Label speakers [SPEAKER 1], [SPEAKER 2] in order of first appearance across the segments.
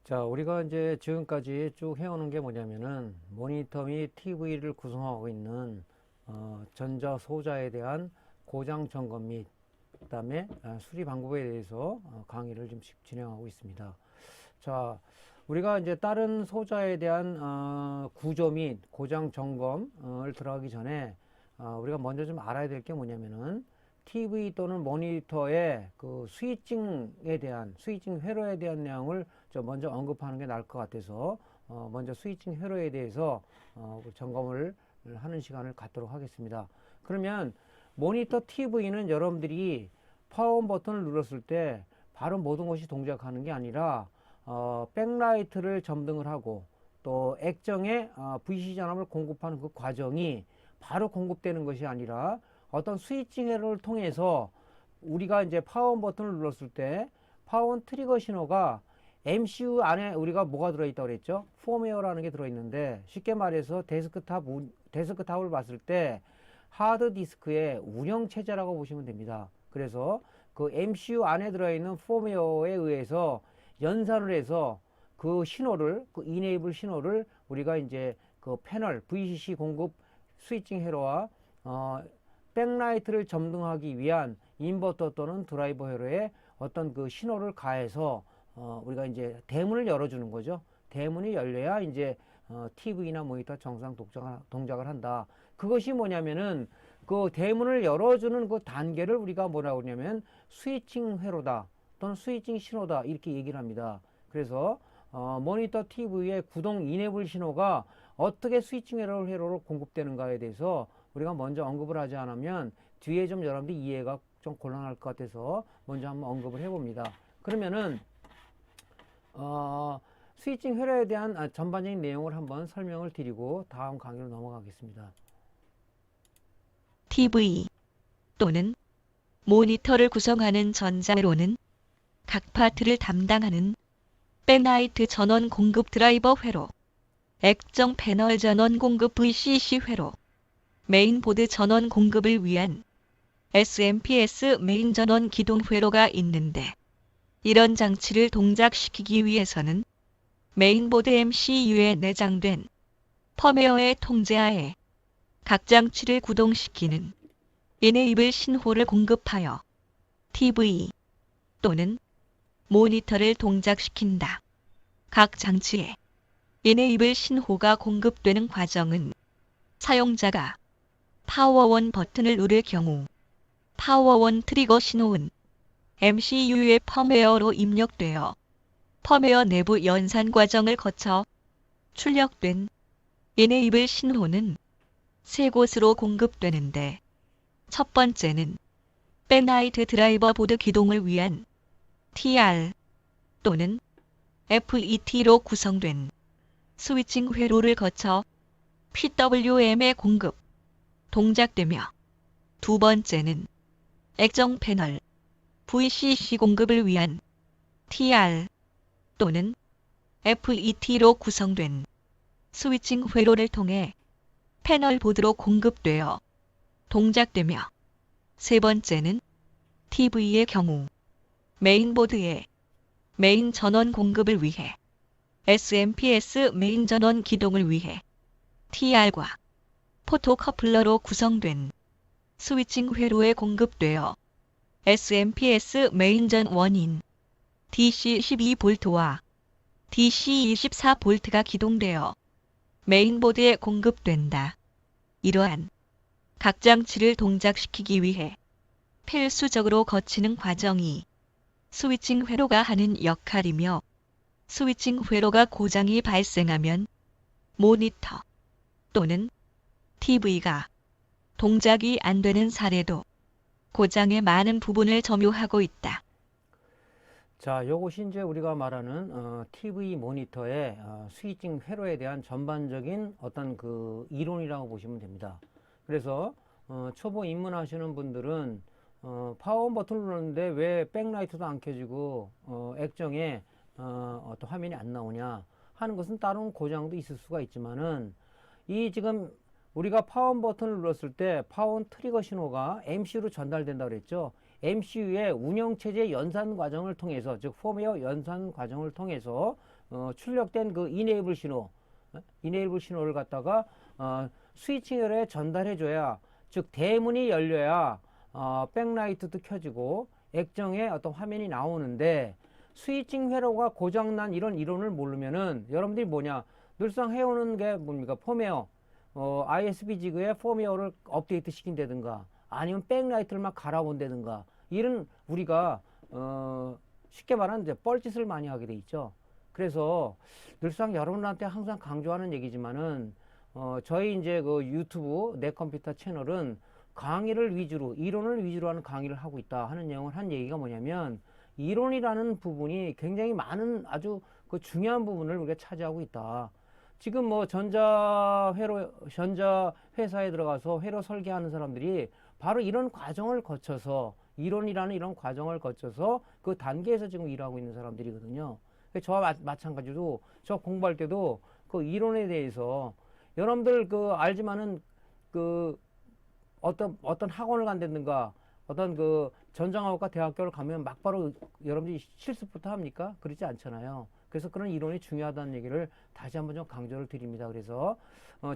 [SPEAKER 1] 자, 우리가 이제 지금까지 쭉 해오는 게 뭐냐면은 모니터 및 TV를 구성하고 있는 전자 소자에 대한 고장 점검 및 그다음에 수리 방법에 대해서 강의를 좀 진행하고 있습니다. 자, 우리가 이제 다른 소자에 대한 구조 및 고장 점검을 들어가기 전에 우리가 먼저 좀 알아야 될 게 뭐냐면은 TV 또는 모니터의 그 스위칭에 대한 스위칭 회로에 대한 내용을 좀 먼저 언급하는 게 나을 것 같아서 먼저 스위칭 회로에 대해서 점검을 하는 시간을 갖도록 하겠습니다. 그러면 모니터 TV는 여러분들이 파워 버튼을 눌렀을 때 바로 모든 것이 동작하는 게 아니라 백라이트를 점등을 하고 또 액정에 VC 전압을 공급하는 그 과정이 바로 공급되는 것이 아니라 어떤 스위칭 회로를 통해서 우리가 이제 파워 버튼을 눌렀을 때 파워 트리거 신호가 MCU 안에 우리가 뭐가 들어있다고 그랬죠? 폼웨어라는 게 들어있는데 쉽게 말해서 데스크탑을 봤을 때 하드디스크의 운영체제라고 보시면 됩니다. 그래서 그 MCU 안에 들어있는 폼웨어에 의해서 연산을 해서 그 신호를, 그 이네이블 신호를 우리가 이제 그 패널, VCC 공급 스위칭 회로와 백라이트를 점등하기 위한 인버터 또는 드라이버 회로에 어떤 그 신호를 가해서 우리가 이제 대문을 열어주는 거죠. 대문이 열려야 이제 TV나 모니터 정상 동작을 한다. 그것이 뭐냐면은 그 대문을 열어주는 그 단계를 우리가 뭐라고 그러냐면 스위칭 회로다 또는 스위칭 신호다 이렇게 얘기를 합니다. 그래서 모니터 TV의 구동 이네블 신호가 어떻게 스위칭 회로로 공급되는가에 대해서 우리가 먼저 언급을 하지 않으면 뒤에 좀 여러분들이 이해가 좀 곤란할 것 같아서 먼저 한번 언급을 해봅니다. 그러면은 스위칭 회로에 대한 전반적인 내용을 한번 설명을 드리고 다음 강의로 넘어가겠습니다.
[SPEAKER 2] TV 또는 모니터를 구성하는 전자회로는 각 파트를 담당하는 백라이트 전원 공급 드라이버 회로, 액정 패널 전원 공급 VCC 회로, 메인보드 전원 공급을 위한 SMPS 메인 전원 기동 회로가 있는데 이런 장치를 동작시키기 위해서는 메인보드 MCU에 내장된 펌웨어의 통제하에 각 장치를 구동시키는 이네이블 신호를 공급하여 TV 또는 모니터를 동작시킨다. 각 장치에 이네이블 신호가 공급되는 과정은 사용자가 파워온 버튼을 누를 경우 파워온 트리거 신호는 MCU의 펌웨어로 입력되어 펌웨어 내부 연산 과정을 거쳐 출력된 이네이블 신호는 세 곳으로 공급되는데 첫 번째는 백라이트 드라이버 보드 기동을 위한 TR 또는 FET로 구성된 스위칭 회로를 거쳐 PWM에 공급, 동작되며 두 번째는 액정 패널 VCC 공급을 위한 TR 또는 FET로 구성된 스위칭 회로를 통해 패널 보드로 공급되어 동작되며 세 번째는 TV의 경우 메인보드에 메인 전원 공급을 위해 SMPS 메인 전원 기동을 위해 TR과 포토커플러로 구성된 스위칭 회로에 공급되어 SMPS 메인 전원인 DC 12V와 DC 24V가 기동되어 메인보드에 공급된다. 이러한 각 장치를 동작시키기 위해 필수적으로 거치는 과정이 스위칭 회로가 하는 역할이며 스위칭 회로가 고장이 발생하면 모니터 또는 TV가 동작이 안 되는 사례도 고장의 많은 부분을 점유하고 있다.
[SPEAKER 1] 자, 요것이 이제 우리가 말하는 TV 모니터의 스위칭 회로에 대한 전반적인 어떤 그 이론이라고 보시면 됩니다. 그래서 초보 입문하시는 분들은 파워 버튼을 누르는데 왜 백라이트도 안 켜지고 액정에 어떤 화면이 안 나오냐 하는 것은 다른 고장도 있을 수가 있지만은 이 지금 우리가 파워 버튼을 눌렀을 때 파워 트리거 신호가 MCU로 전달된다고 그랬죠. MCU의 운영체제 연산 과정을 통해서 즉 펌웨어 연산 과정을 통해서 출력된 그 이네이블 신호, 이네이블 신호를 갖다가 스위칭 회로에 전달해줘야, 즉 대문이 열려야 백라이트도 켜지고 액정에 어떤 화면이 나오는데, 스위칭 회로가 고장난 이런 이론을 모르면은 여러분들이 뭐냐, 늘상 해오는 게 뭡니까? 펌웨어, ISP 지그에 펌웨어를 업데이트 시킨다든가 아니면 백라이트를 막 갈아본다든가, 이런 우리가 쉽게 말하면 이제 뻘짓을 많이 하게 돼 있죠. 그래서 늘상 여러분한테 항상 강조하는 얘기지만은 저희 이제 그 유튜브 내 컴퓨터 채널은 강의를 위주로, 이론을 위주로 하는 강의를 하고 있다 하는 내용을 한 얘기가 뭐냐면, 이론이라는 부분이 굉장히 많은 아주 그 중요한 부분을 우리가 차지하고 있다. 지금 뭐 전자 회사에 들어가서 회로 설계하는 사람들이 바로 이런 과정을 거쳐서, 이론이라는 이런 과정을 거쳐서 그 단계에서 지금 일하고 있는 사람들이거든요. 저와 마찬가지로 저 공부할 때도 그 이론에 대해서 여러분들 그 알지만은 그 어떤 학원을 간다든가 어떤 그 전자공학과 대학교를 가면 막바로 여러분들이 실습부터 합니까? 그렇지 않잖아요. 그래서 그런 이론이 중요하다는 얘기를 다시 한번 좀 강조를 드립니다. 그래서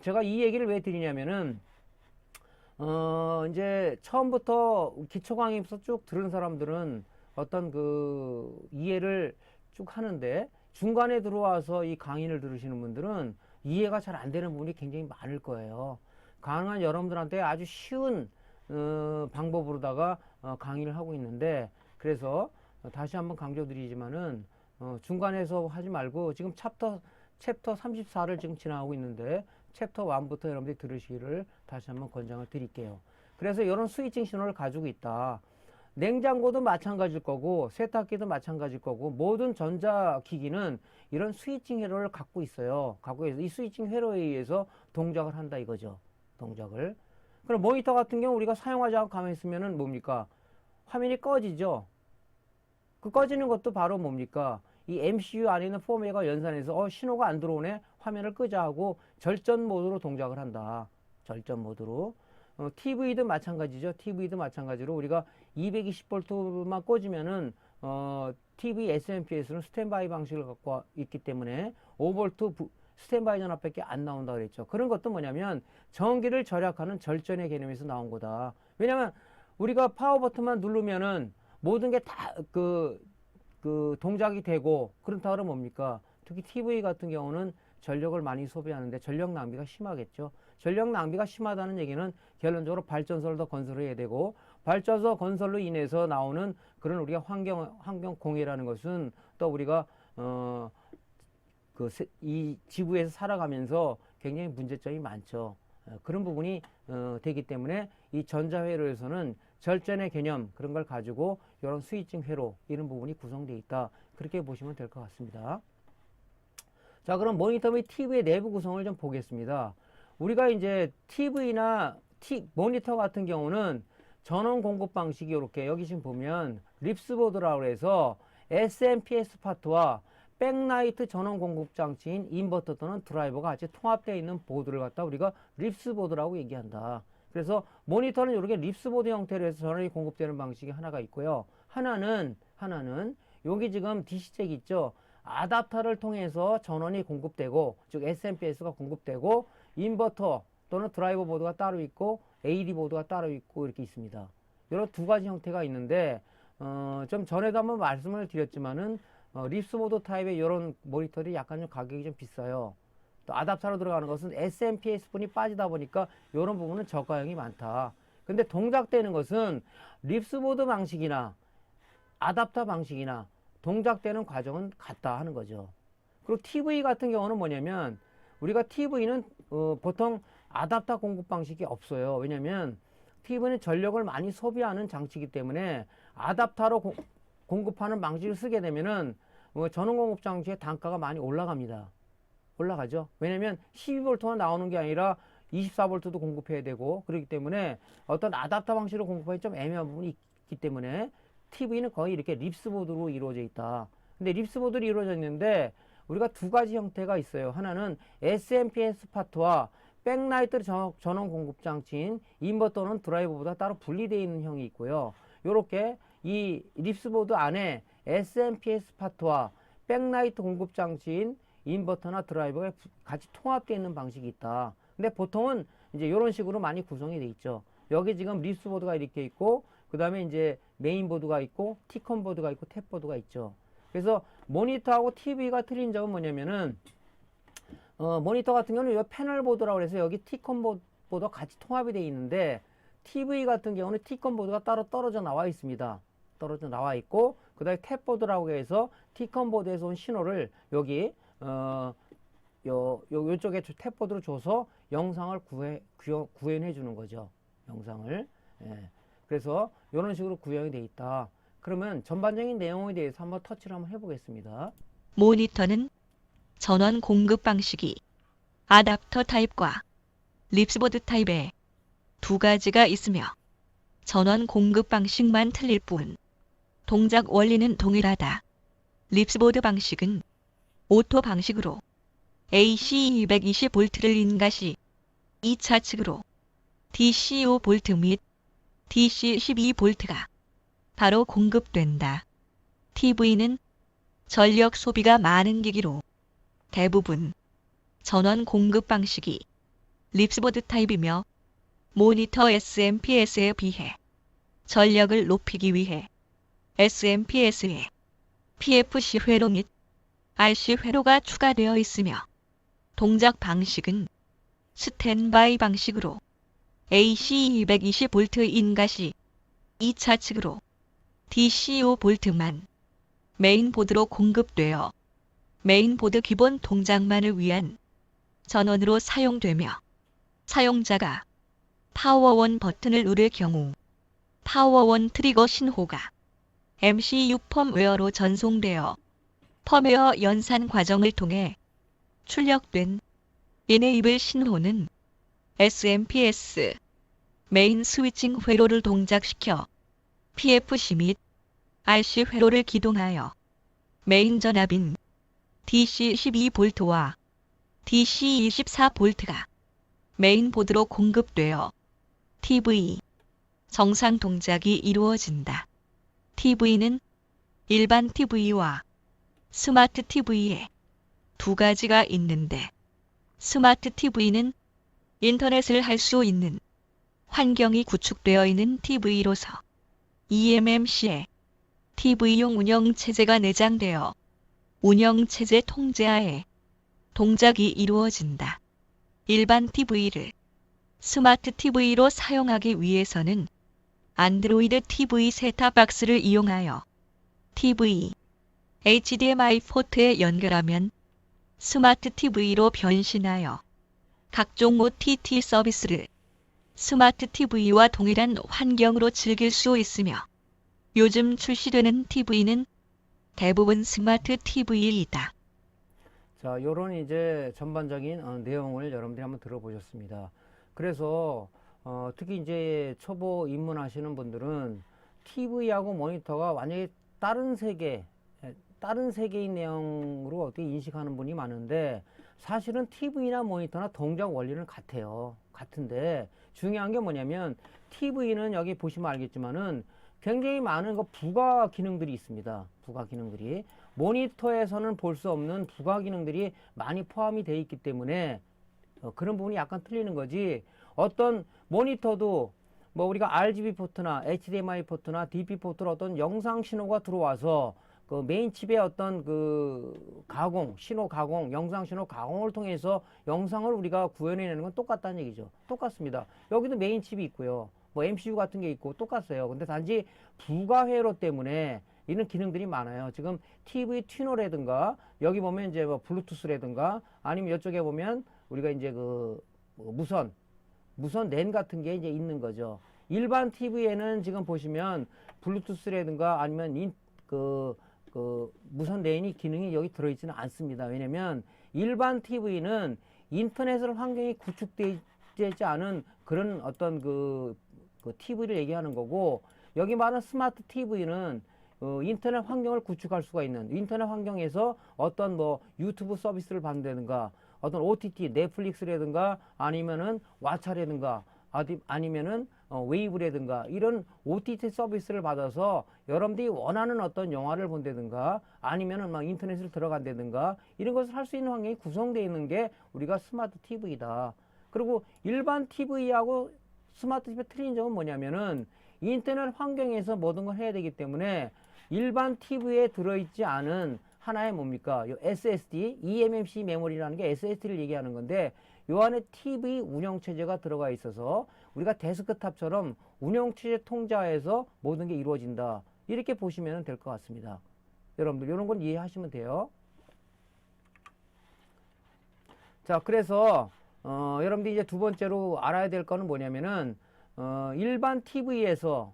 [SPEAKER 1] 제가 이 얘기를 왜 드리냐면은 이제 처음부터 기초 강의부터 쭉 들은 사람들은 어떤 그 이해를 쭉 하는데, 중간에 들어와서 이 강의를 들으시는 분들은 이해가 잘 안 되는 부분이 굉장히 많을 거예요. 가능한 여러분들한테 아주 쉬운 방법으로다가 강의를 하고 있는데, 그래서 다시 한번 강조드리지만은 중간에서 하지 말고 지금 챕터 34를 지금 지나가고 있는데 챕터 1부터 여러분들이 들으시기를 다시 한번 권장을 드릴게요. 그래서 이런 스위칭 신호를 가지고 있다. 냉장고도 마찬가지일 거고 세탁기도 마찬가지일 거고 모든 전자기기는 이런 스위칭 회로를 갖고 있어요. 갖고 있어서 이 스위칭 회로에 의해서 동작을 한다 이거죠. 동작을. 그럼 모니터 같은 경우 우리가 사용하지 않고 가만히 있으면은 뭡니까? 화면이 꺼지죠. 그 꺼지는 것도 바로 뭡니까? 이 MCU 안에 있는 펌웨어가 연산해서 신호가 안 들어오네, 화면을 끄자 하고 절전 모드로 동작을 한다. 절전 모드로. TV도 마찬가지죠. TV도 마찬가지로 우리가 220V만 꽂으면은 TV SMPS는 스탠바이 방식을 갖고 있기 때문에 5V 스탠바이 전압밖에 안 나온다 그랬죠. 그런 것도 뭐냐면 전기를 절약하는 절전의 개념에서 나온 거다. 왜냐면 우리가 파워 버튼만 누르면은 모든 게 다 그 동작이 되고, 그렇다 그러면 뭡니까? 특히 TV 같은 경우는 전력을 많이 소비하는데 전력 낭비가 심하겠죠. 전력 낭비가 심하다는 얘기는 결론적으로 발전소를 더 건설해야 되고, 발전소 건설로 인해서 나오는 그런 우리가 환경 공해라는 것은 또 우리가 이 지구에서 살아가면서 굉장히 문제점이 많죠. 그런 부분이 되기 때문에 이 전자회로에서는 절전의 개념, 그런 걸 가지고 이런 스위칭 회로, 이런 부분이 구성되어 있다. 그렇게 보시면 될 것 같습니다. 자, 그럼 모니터 및 TV의 내부 구성을 좀 보겠습니다. 우리가 이제 TV나 모니터 같은 경우는 전원 공급 방식이 이렇게, 여기 지금 보면 립스보드라고 해서 SMPS 파트와 백라이트 전원 공급 장치인 인버터 또는 드라이버가 같이 통합되어 있는 보드를 갖다 우리가 립스보드라고 얘기한다. 그래서 모니터는 이렇게 립스보드 형태로 해서 전원이 공급되는 방식이 하나가 있고요. 하나는 여기 지금 DC잭 있죠. 아답터를 통해서 전원이 공급되고, 즉 SMPS가 공급되고, 인버터 또는 드라이버 보드가 따로 있고 AD 보드가 따로 있고 이렇게 있습니다. 이런 두 가지 형태가 있는데 좀 전에도 한번 말씀을 드렸지만은 립스보드 타입의 이런 모니터들이 약간 좀 가격이 좀 비싸요. 또 아답터로 들어가는 것은 SMPS 분이 빠지다 보니까 이런 부분은 저가형이 많다. 근데 동작되는 것은 립스보드 방식이나 아답터 방식이나 동작되는 과정은 같다 하는 거죠. 그리고 TV 같은 경우는 뭐냐면 우리가 TV는 보통 아답터 공급 방식이 없어요. 왜냐면 TV는 전력을 많이 소비하는 장치이기 때문에 아답터로 공급하는 방식을 쓰게 되면은 전원 공급 장치의 단가가 많이 올라갑니다. 올라가죠. 왜냐면 12V만 나오는 게 아니라 24V도 공급해야 되고, 그렇기 때문에 어떤 아답터 방식으로 공급하기 좀 애매한 부분이 있기 때문에 TV는 거의 이렇게 립스보드로 이루어져 있다. 근데 립스보드로 이루어져 있는데 우리가 두 가지 형태가 있어요. 하나는 SMPS 파트와 백라이트 전원 공급 장치인 인버터는 드라이버보다 따로 분리되어 있는 형이 있고요. 요렇게 이 립스보드 안에 SMPS 파트와 백라이트 공급 장치인 인버터나 드라이버가 같이 통합되어 있는 방식이 있다. 근데 보통은 이제 이런 식으로 많이 구성이 돼 있죠. 여기 지금 립스보드가 이렇게 있고, 그 다음에 이제 메인보드가 있고, T컨보드가 있고, 탭보드가 있죠. 그래서 모니터하고 TV가 틀린 점은 뭐냐면은, 모니터 같은 경우는 이 패널보드라고 해서 여기 T컨보드가 같이 통합이 되어 있는데, TV 같은 경우는 T컨보드가 따로 떨어져 나와 있습니다. 떨어져 나와 있고, 그 다음에 탭보드라고 해서 T컨보드에서 온 신호를 여기 요쪽에 탭보드로 줘서 영상을 구현해 주는 거죠. 영상을. 예. 그래서 이런 식으로 구현이 돼 있다. 그러면 전반적인 내용에 대해서 한번 터치를 한번 해보겠습니다.
[SPEAKER 2] 모니터는 전원 공급 방식이 아답터 타입과 립스보드 타입의 두 가지가 있으며 전원 공급 방식만 틀릴 뿐 동작 원리는 동일하다. 립스보드 방식은 오토 방식으로 AC 220V를 인가시 2차 측으로 DC 5V 및 DC 12V가 바로 공급된다. TV는 전력 소비가 많은 기기로 대부분 전원 공급 방식이 립스보드 타입이며 모니터 SMPS에 비해 전력을 높이기 위해 SMPS에 PFC 회로 및 RC 회로가 추가되어 있으며 동작 방식은 스탠바이 방식으로 AC 220V 인가시 2차 측으로 DC 5V만 메인보드로 공급되어 메인보드 기본 동작만을 위한 전원으로 사용되며 사용자가 파워온 버튼을 누를 경우 파워온 트리거 신호가 MCU 펌웨어로 전송되어 펌웨어 연산 과정을 통해 출력된 이네이블 신호는 SMPS 메인 스위칭 회로를 동작시켜 PFC 및 RC 회로를 기동하여 메인 전압인 DC 12V와 DC 24V가 메인보드로 공급되어 TV 정상 동작이 이루어진다. TV는 일반 TV와 스마트 TV에 두 가지가 있는데 스마트 TV는 인터넷을 할 수 있는 환경이 구축되어 있는 TV로서 eMMC에 TV용 운영체제가 내장되어 운영체제 통제하에 동작이 이루어진다. 일반 TV를 스마트 TV로 사용하기 위해서는 안드로이드 TV 셋탑박스를 이용하여 TV, HDMI 포트에 연결하면 스마트 TV로 변신하여 각종 OTT 서비스를 스마트 TV와 동일한 환경으로 즐길 수 있으며 요즘 출시되는 TV는 대부분 스마트 TV이다.
[SPEAKER 1] 자, 요런 이제 전반적인 내용을 여러분들이 한번 들어보셨습니다. 그래서 특히 이제 초보 입문하시는 분들은 TV하고 모니터가 완전히 다른 세계인 내용으로 어떻게 인식하는 분이 많은데 사실은 TV나 모니터나 동작 원리는 같은데 중요한 게 뭐냐면 TV는 여기 보시면 알겠지만은 굉장히 많은 부가 기능들이 있습니다. 부가 기능들이. 모니터에서는 볼 수 없는 부가 기능들이 많이 포함이 되어 있기 때문에 그런 부분이 약간 틀리는 거지. 어떤 모니터도 뭐 우리가 RGB 포트나 HDMI 포트나 DP 포트로 어떤 영상 신호가 들어와서 그 메인 칩의 어떤 그 신호 가공, 영상 신호 가공을 통해서 영상을 우리가 구현해내는 건 똑같다는 얘기죠. 똑같습니다. 여기도 메인 칩이 있고요. 뭐 MCU 같은 게 있고 똑같아요. 근데 단지 부가 회로 때문에 이런 기능들이 많아요. 지금 TV 튜너라든가 여기 보면 이제 뭐 블루투스라든가 아니면 이쪽에 보면 우리가 이제 그 무선 랜 같은 게 이제 있는 거죠. 일반 TV에는 지금 보시면 블루투스라든가 아니면 무선 랜이 기능이 여기 들어있지는 않습니다. 왜냐면 일반 TV는 인터넷을 환경이 구축되지 않은 그런 어떤 그 TV를 얘기하는 거고 여기 말하는 스마트 TV는 인터넷 환경을 구축할 수가 있는 인터넷 환경에서 어떤 뭐 유튜브 서비스를 받는다든가 어떤 OTT 넷플릭스라든가 아니면은 왓챠라든가 아니면은 웨이브라든가 이런 OTT 서비스를 받아서 여러분들이 원하는 어떤 영화를 본다든가 아니면은 막 인터넷을 들어간다든가 이런 것을 할 수 있는 환경이 구성되어 있는 게 우리가 스마트 TV다. 그리고 일반 TV하고 스마트 TV의 틀린 점은 뭐냐면은 인터넷 환경에서 모든 걸 해야 되기 때문에 일반 TV에 들어있지 않은 하나의 뭡니까? 요 SSD, eMMC 메모리라는 게 SSD를 얘기하는 건데 요 안에 TV 운영체제가 들어가 있어서 우리가 데스크탑처럼 운영체제 통자에서 모든 게 이루어진다. 이렇게 보시면 될 것 같습니다. 여러분들 이런 건 이해하시면 돼요. 자, 그래서 여러분들이 이제 두 번째로 알아야 될 거는 뭐냐면은 일반 TV에서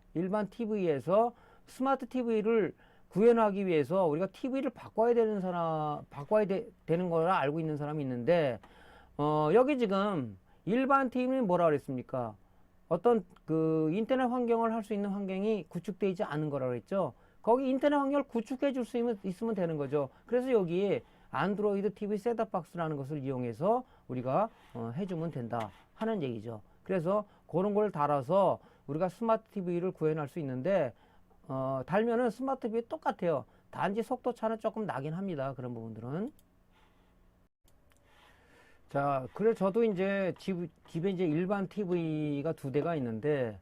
[SPEAKER 1] 스마트 TV를 구현하기 위해서 우리가 TV를 바꿔야 되는 거라 알고 있는 사람이 있는데 여기 지금 일반 TV는 뭐라 그랬습니까? 어떤 그 인터넷 환경을 할 수 있는 환경이 구축되어 있지 않은 거라 그랬죠. 거기 인터넷 환경을 구축해 줄 수 있으면 되는 거죠. 그래서 여기 안드로이드 TV 셋업박스라는 것을 이용해서 우리가 해주면 된다 하는 얘기죠. 그래서 그런 걸 달아서 우리가 스마트 TV를 구현할 수 있는데 달면은 스마트 TV 똑같아요. 단지 속도 차는 조금 나긴 합니다. 그런 부분들은. 자, 그래 저도 이제 집에 이제 일반 TV가 두 대가 있는데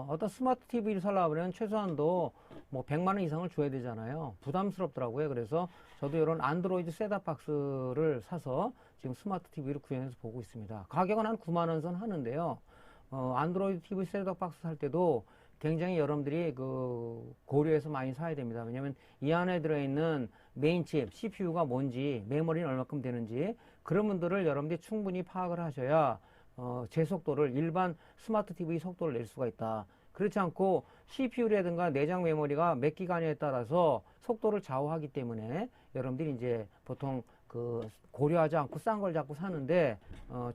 [SPEAKER 1] 어떤 스마트 TV를 살려고 하면 최소한도 뭐 100만 원 이상을 줘야 되잖아요. 부담스럽더라고요. 그래서 저도 이런 안드로이드 셋업박스를 사서 지금 스마트 TV를 구현해서 보고 있습니다. 가격은 한 9만 원 선 하는데요. 안드로이드 TV 셋업박스 살 때도 굉장히 여러분들이 그 고려해서 많이 사야 됩니다. 왜냐면 이 안에 들어있는 메인 칩, CPU가 뭔지, 메모리는 얼마큼 되는지 그런 분들을 여러분들이 충분히 파악을 하셔야 제 속도를 일반 스마트 TV 속도를 낼 수가 있다. 그렇지 않고 CPU라든가 내장 메모리가 몇 기가냐에 따라서 속도를 좌우하기 때문에 여러분들이 이제 보통 그 고려하지 않고 싼 걸 자꾸 사는데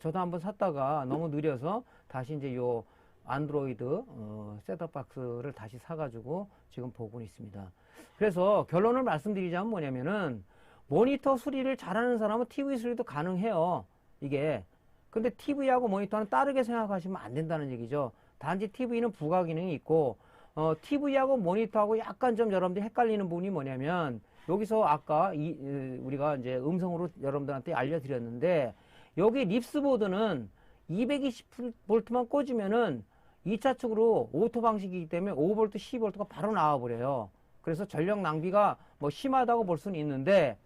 [SPEAKER 1] 저도 한번 샀다가 너무 느려서 다시 이제 요 안드로이드 셋업박스를 다시 사가지고 지금 보고 있습니다. 그래서 결론을 말씀드리자면 뭐냐면은 모니터 수리를 잘하는 사람은 TV 수리도 가능해요. 이게 근데 TV하고 모니터는 다르게 생각하시면 안 된다는 얘기죠. 단지 TV는 부가 기능이 있고 TV하고 모니터하고 약간 좀 여러분들이 헷갈리는 부분이 뭐냐면 여기서 아까 우리가 이제 음성으로 여러분들한테 알려드렸는데 여기 립스보드는 220V만 꽂으면은 2차 측으로 오토 방식이기 때문에 5V, 10V가 바로 나와버려요. 그래서 전력 낭비가 뭐 심하다고 볼 수는 있는데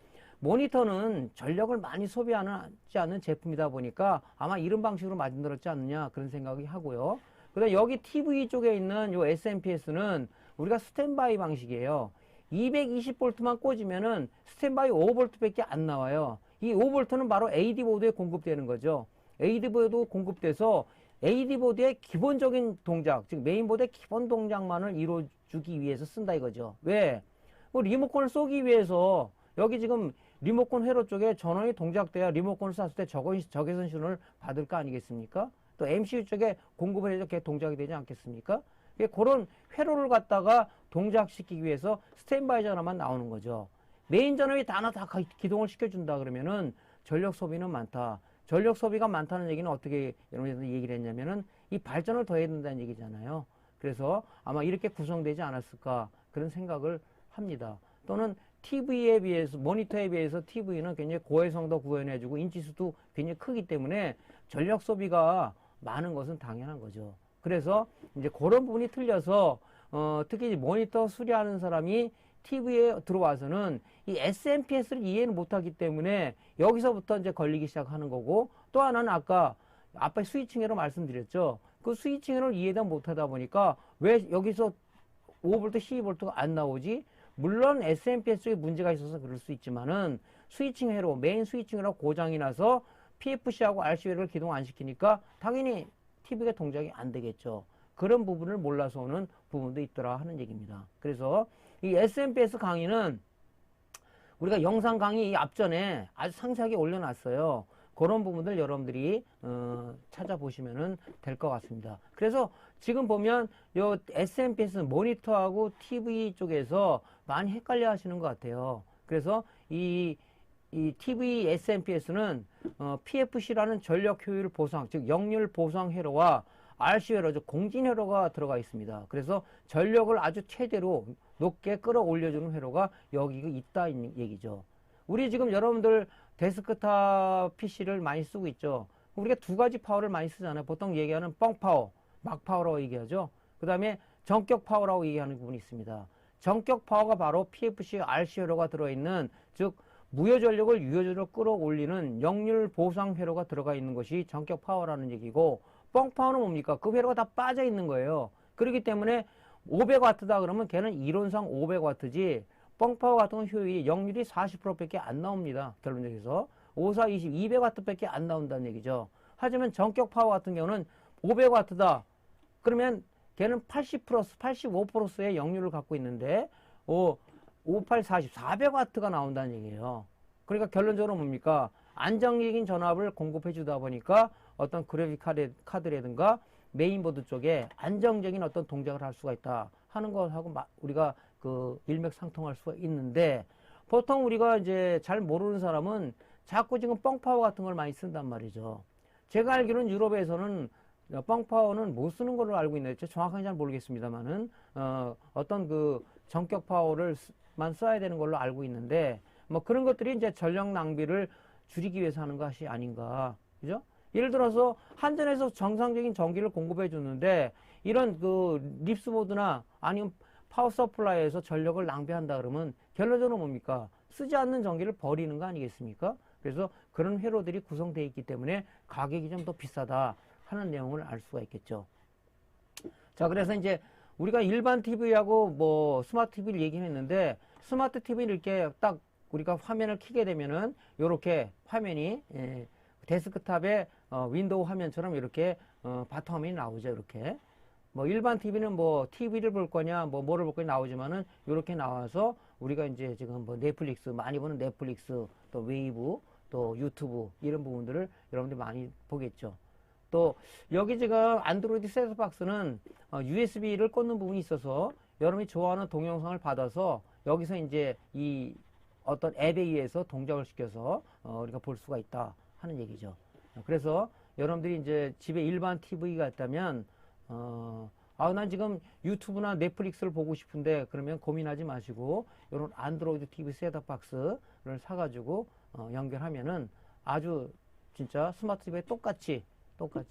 [SPEAKER 1] 모니터는 전력을 많이 소비하지 않는 제품이다 보니까 아마 이런 방식으로 만들었지 않느냐 그런 생각이 하고요. 그다음 여기 TV 쪽에 있는 요 SMPS는 우리가 스탠바이 방식이에요. 220V만 꽂으면은 스탠바이 5V밖에 안 나와요. 이 5V는 바로 AD보드에 공급되는 거죠. AD보드 공급돼서 AD보드의 기본적인 동작, 즉 메인보드의 기본 동작만을 이루어주기 위해서 쓴다 이거죠. 왜? 리모컨을 쏘기 위해서 여기 지금 리모컨 회로 쪽에 전원이 동작돼야 리모컨을 쐈을 때 적외선 신호를 받을 거 아니겠습니까? 또 MCU 쪽에 공급을 해서 그게 동작이 되지 않겠습니까? 그런 회로를 갖다가 동작시키기 위해서 스탠바이 전원만 나오는 거죠. 메인 전원이 다 기동을 시켜준다 그러면은 전력 소비는 많다. 전력 소비가 많다는 얘기는 어떻게 여러분들이 얘기를 했냐면은 이 발전을 더해야 된다는 얘기잖아요. 그래서 아마 이렇게 구성되지 않았을까 그런 생각을 합니다. 또는 TV에 비해서 모니터에 비해서 TV는 굉장히 고해성도 구현해주고 인치수도 굉장히 크기 때문에 전력 소비가 많은 것은 당연한 거죠. 그래서 이제 그런 부분이 틀려서 특히 모니터 수리하는 사람이 TV에 들어와서는 이 SMPS를 이해는 못하기 때문에 여기서부터 이제 걸리기 시작하는 거고 또 하나는 아까 앞에 스위칭회로 말씀드렸죠. 그 스위칭회를 이해도 못하다 보니까 왜 여기서 5V, 12V가 안 나오지? 물론 SMPS 쪽에 문제가 있어서 그럴 수 있지만은 스위칭회로 메인 스위칭회로 고장이 나서 PFC하고 RC회를 기동 안 시키니까 당연히 TV가 동작이 안 되겠죠. 그런 부분을 몰라서 오는 부분도 있더라 하는 얘기입니다. 그래서 이 SMPS 강의는 우리가 영상 강의 앞전에 아주 상세하게 올려놨어요. 그런 부분들 여러분들이 찾아보시면 될 것 같습니다. 그래서 지금 보면 요 SMPS 모니터하고 TV 쪽에서 많이 헷갈려 하시는 것 같아요. 그래서 이 TV SMPS는 PFC라는 전력 효율 보상, 즉 역률 보상 회로와 RC 회로, 즉 공진 회로가 들어가 있습니다. 그래서 전력을 아주 최대로 높게 끌어올려주는 회로가 여기 있다 얘기죠. 우리 지금 여러분들 데스크탑 PC를 많이 쓰고 있죠. 우리가 두 가지 파워를 많이 쓰잖아요. 보통 얘기하는 뻥 파워, 막 파워라고 얘기하죠. 그 다음에 전격 파워라고 얘기하는 부분이 있습니다. 전격 파워가 바로 PFC RC 회로가 들어있는, 즉 무효 전력을 유효 전력으로 끌어올리는 역률 보상 회로가 들어가 있는 것이 전격 파워라는 얘기고, 뻥 파워는 뭡니까? 그 회로가 다 빠져 있는 거예요. 그렇기 때문에 500W다 그러면 걔는 이론상 500W지 뻥 파워 같은 경우 효율이 역률이 40%밖에 안 나옵니다. 결론적으로 5, 4, 20, 200W밖에 안 나온다는 얘기죠. 하지만 전격 파워 같은 경우는 500W다. 그러면 걔는 80 플러스 85%의 역률을 갖고 있는데 58, 40, 400W가 나온다는 얘기예요. 그러니까 결론적으로 뭡니까? 안정적인 전압을 공급해 주다 보니까 어떤 그래픽 카드라든가 메인보드 쪽에 안정적인 어떤 동작을 할 수가 있다 하는 것하고 우리가 그 일맥상통할 수가 있는데, 보통 우리가 이제 잘 모르는 사람은 자꾸 지금 뻥파워 같은 걸 많이 쓴단 말이죠. 제가 알기로는 유럽에서는 뻥파워는 못 쓰는 걸로 알고 있는데 정확하게 잘 모르겠습니다만은 어떤 그 전격 파워를만 써야 되는 걸로 알고 있는데, 뭐 그런 것들이 이제 전력 낭비를 줄이기 위해서 하는 것이 아닌가, 그죠? 예를 들어서 한전에서 정상적인 전기를 공급해 줬는데 이런 그 립스보드나 아니면 파워 서플라이에서 전력을 낭비한다 그러면 결론적으로 뭡니까? 쓰지 않는 전기를 버리는 거 아니겠습니까? 그래서 그런 회로들이 구성되어 있기 때문에 가격이 좀 더 비싸다 하는 내용을 알 수가 있겠죠. 자, 그래서 이제 우리가 일반 TV하고 뭐 스마트 TV를 얘기했는데, 스마트 TV를 이렇게 딱 우리가 화면을 켜게 되면은 이렇게 화면이 데스크탑의 윈도우 화면처럼 이렇게 바탕화면이 나오죠. 이렇게 뭐 일반 TV는 뭐 TV를 볼 거냐 뭐 뭐를 볼 거냐 나오지만은 이렇게 나와서 우리가 이제 지금 뭐 넷플릭스 많이 보는 넷플릭스, 또 웨이브, 또 유튜브 이런 부분들을 여러분들이 많이 보겠죠. 또 여기 지금 안드로이드 셋톱박스는 USB를 꽂는 부분이 있어서 여러분이 좋아하는 동영상을 받아서 여기서 이제 이 어떤 앱에 의해서 동작을 시켜서 우리가 볼 수가 있다 하는 얘기죠. 그래서 여러분들이 이제 집에 일반 TV가 있다면 난 지금 유튜브나 넷플릭스를 보고 싶은데, 그러면 고민하지 마시고 이런 안드로이드 TV 셋톱박스를 사가지고 연결하면은 아주 진짜 스마트 TV에 똑같이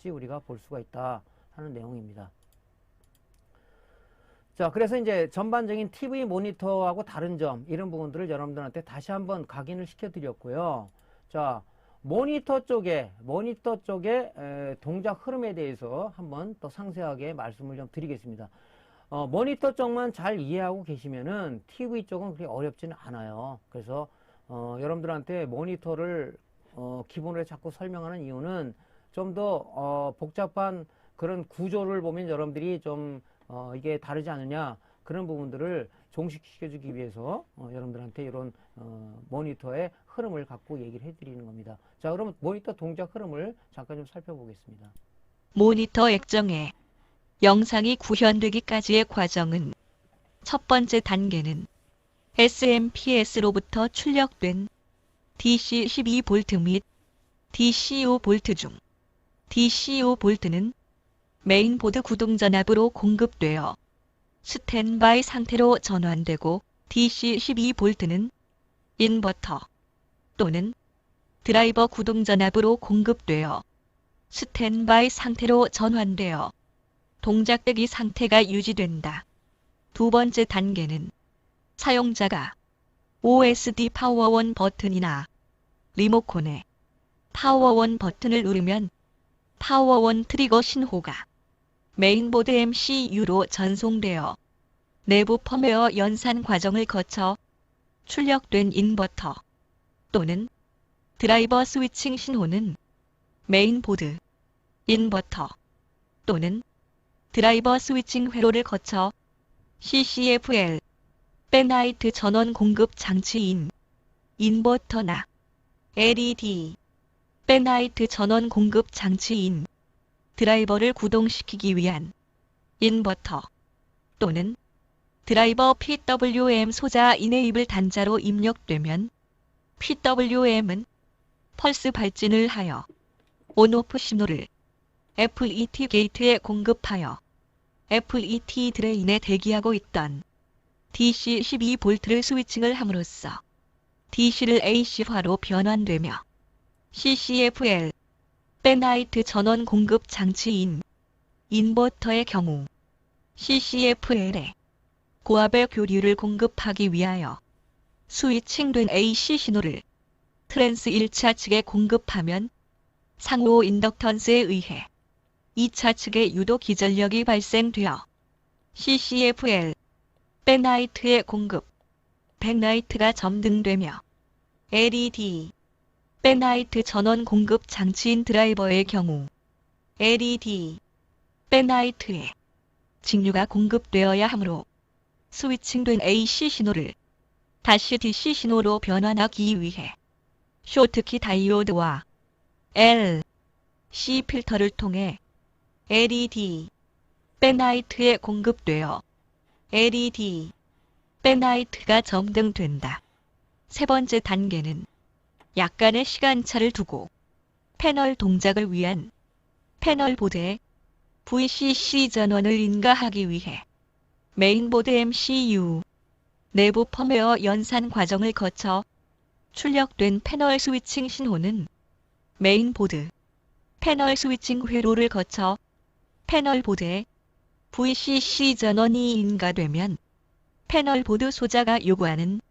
[SPEAKER 1] 우리가 볼 수가 있다 하는 내용입니다. 자, 그래서 이제 전반적인 TV 모니터하고 다른 점, 이런 부분들을 여러분들한테 다시 한번 각인을 시켜 드렸고요. 자, 모니터 쪽에 동작 흐름에 대해서 한번 더 상세하게 말씀을 좀 드리겠습니다. 모니터 쪽만 잘 이해하고 계시면은 TV 쪽은 그렇게 어렵지는 않아요. 그래서 여러분들한테 모니터를 기본으로 자꾸 설명하는 이유는 좀 더 복잡한 그런 구조를 보면 여러분들이 좀 이게 다르지 않느냐, 그런 부분들을 종식시켜주기 위해서 여러분들한테 이런 모니터의 흐름을 갖고 얘기를 해드리는 겁니다. 자, 그러면 모니터 동작 흐름을 잠깐 좀 살펴보겠습니다.
[SPEAKER 2] 모니터 액정에 영상이 구현되기까지의 과정은, 첫 번째 단계는 SMPS로부터 출력된 DC 12V 및 DC5V 중 DC5V는 메인보드 구동전압으로 공급되어 스탠바이 상태로 전환되고, DC12V는 인버터 또는 드라이버 구동전압으로 공급되어 스탠바이 상태로 전환되어 동작대기 상태가 유지된다. 두 번째 단계는 사용자가 OSD 파워온 버튼이나 리모컨에 파워온 버튼을 누르면 파워온 트리거 신호가 메인보드 MCU로 전송되어 내부 펌웨어 연산 과정을 거쳐 출력된 인버터 또는 드라이버 스위칭 신호는 메인보드, 인버터 또는 드라이버 스위칭 회로를 거쳐 CCFL, 백라이트 전원 공급 장치인 인버터나 LED, 백라이트 전원 공급 장치인 드라이버를 구동시키기 위한 인버터 또는 드라이버 PWM 소자 이네이블 단자로 입력되면, PWM은 펄스 발진을 하여 온오프 신호를 FET 게이트에 공급하여 FET 드레인에 대기하고 있던 DC 12V를 스위칭을 함으로써 DC를 AC화로 변환되며 CCFL 백라이트 전원 공급 장치인 인버터의 경우 CCFL에 고압의 교류를 공급하기 위하여 스위칭된 AC 신호를 트랜스 1차 측에 공급하면 상호 인덕턴스에 의해 2차 측의 유도 기전력이 발생되어 CCFL 백라이트의 공급 백라이트가 점등되며 LED 백라이트 전원 공급 장치인 드라이버의 경우 LED 백라이트에 직류가 공급되어야 하므로 스위칭된 AC 신호를 다시 DC 신호로 변환하기 위해 쇼트키 다이오드와 L, C 필터를 통해 LED 백라이트에 공급되어 LED 백라이트가 점등된다. 세 번째 단계는 약간의 시간차를 두고 패널 동작을 위한 패널 보드에 VCC 전원을 인가하기 위해 메인보드 MCU 내부 펌웨어 연산 과정을 거쳐 출력된 패널 스위칭 신호는 메인보드 패널 스위칭 회로를 거쳐 패널 보드에 VCC 전원이 인가되면 패널 보드 소자가 요구하는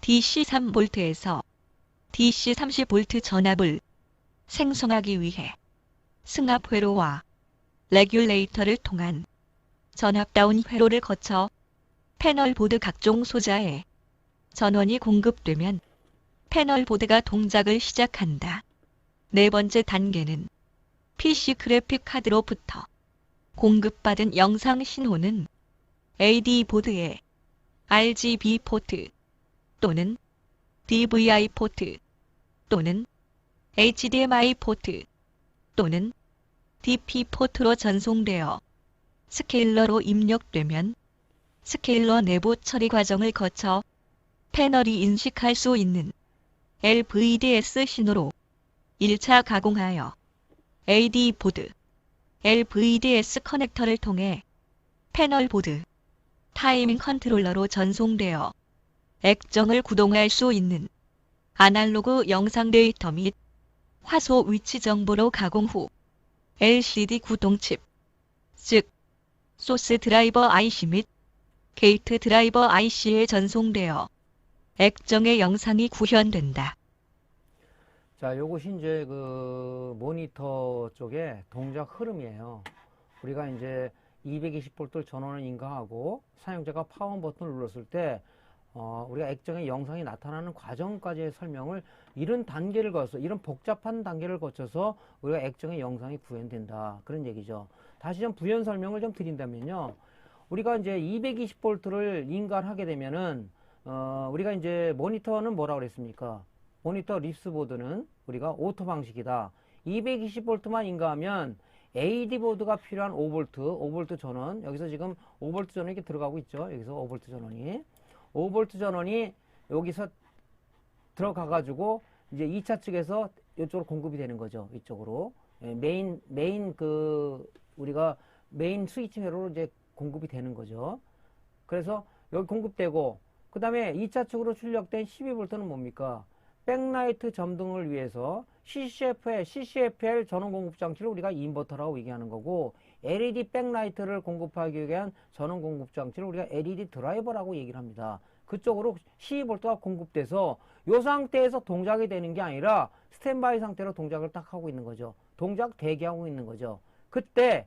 [SPEAKER 2] DC 3V에서 DC 30V 전압을 생성하기 위해 승합 회로와 레귤레이터를 통한 전압 다운 회로를 거쳐 패널 보드 각종 소자에 전원이 공급되면 패널 보드가 동작을 시작한다. 네 번째 단계는 PC 그래픽 카드로부터 공급받은 영상 신호는 AD 보드에 RGB 포트 또는 DVI 포트 또는 HDMI 포트 또는 DP 포트로 전송되어 스케일러로 입력되면 스케일러 내부 처리 과정을 거쳐 패널이 인식할 수 있는 LVDS 신호로 1차 가공하여 AD 보드, LVDS 커넥터를 통해 패널 보드, 타이밍 컨트롤러로 전송되어 액정을 구동할 수 있는 아날로그 영상 데이터 및 화소 위치 정보로 가공 후 LCD 구동칩, 즉 소스 드라이버 IC 및 게이트 드라이버 IC에 전송되어 액정의 영상이 구현된다.
[SPEAKER 1] 자, 요것이 이제 그 모니터 쪽의 동작 흐름이에요. 우리가 이제 220V 전원을 인가하고 사용자가 파워 버튼을 눌렀을 때 우리가 액정의 영상이 나타나는 과정까지의 설명을 이런 단계를 거쳐서, 이런 복잡한 단계를 거쳐서 우리가 액정의 영상이 구현된다, 그런 얘기죠. 다시 좀 부연 설명을 좀 드린다면요, 우리가 이제 220V를 인가하게 되면은 우리가 이제 모니터는 뭐라고 그랬습니까? 모니터 립스보드는 우리가 오토 방식이다. 220V만 인가하면 AD 보드가 필요한 5V 전원, 여기서 지금 5V 전원이 이렇게 들어가고 있죠. 여기서 5V 전원이 5V 전원이 여기서 들어가가지고 이제 2차 측에서 이쪽으로 공급이 되는 거죠. 이쪽으로 메인 우리가 메인 스위칭 회로로 이제 공급이 되는 거죠. 그래서 여기 공급되고, 그 다음에 2차 측으로 출력된 12V는 뭡니까? 백라이트 점등을 위해서 CCFL 전원 공급 장치를 우리가 인버터라고 얘기하는 거고, LED 백라이트를 공급하기 위한 전원 공급 장치를 우리가 LED 드라이버라고 얘기를 합니다. 그쪽으로 12V가 공급돼서 이 상태에서 동작이 되는 게 아니라 스탠바이 상태로 동작을 딱 하고 있는 거죠. 동작 대기하고 있는 거죠. 그때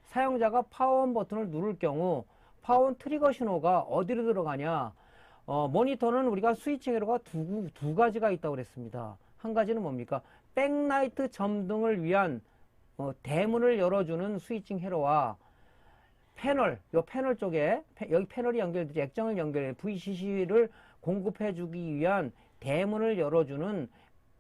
[SPEAKER 1] 사용자가 파워온 버튼을 누를 경우 파워온 트리거 신호가 어디로 들어가냐? 모니터는 우리가 스위칭 회로가 두 가지가 있다고 그랬습니다. 한 가지는 뭡니까? 백라이트 점등을 위한 대문을 열어주는 스위칭 회로와 요 패널 쪽에 여기 패널이 연결되지, 액정을 연결해 VCC를 공급해주기 위한 대문을 열어주는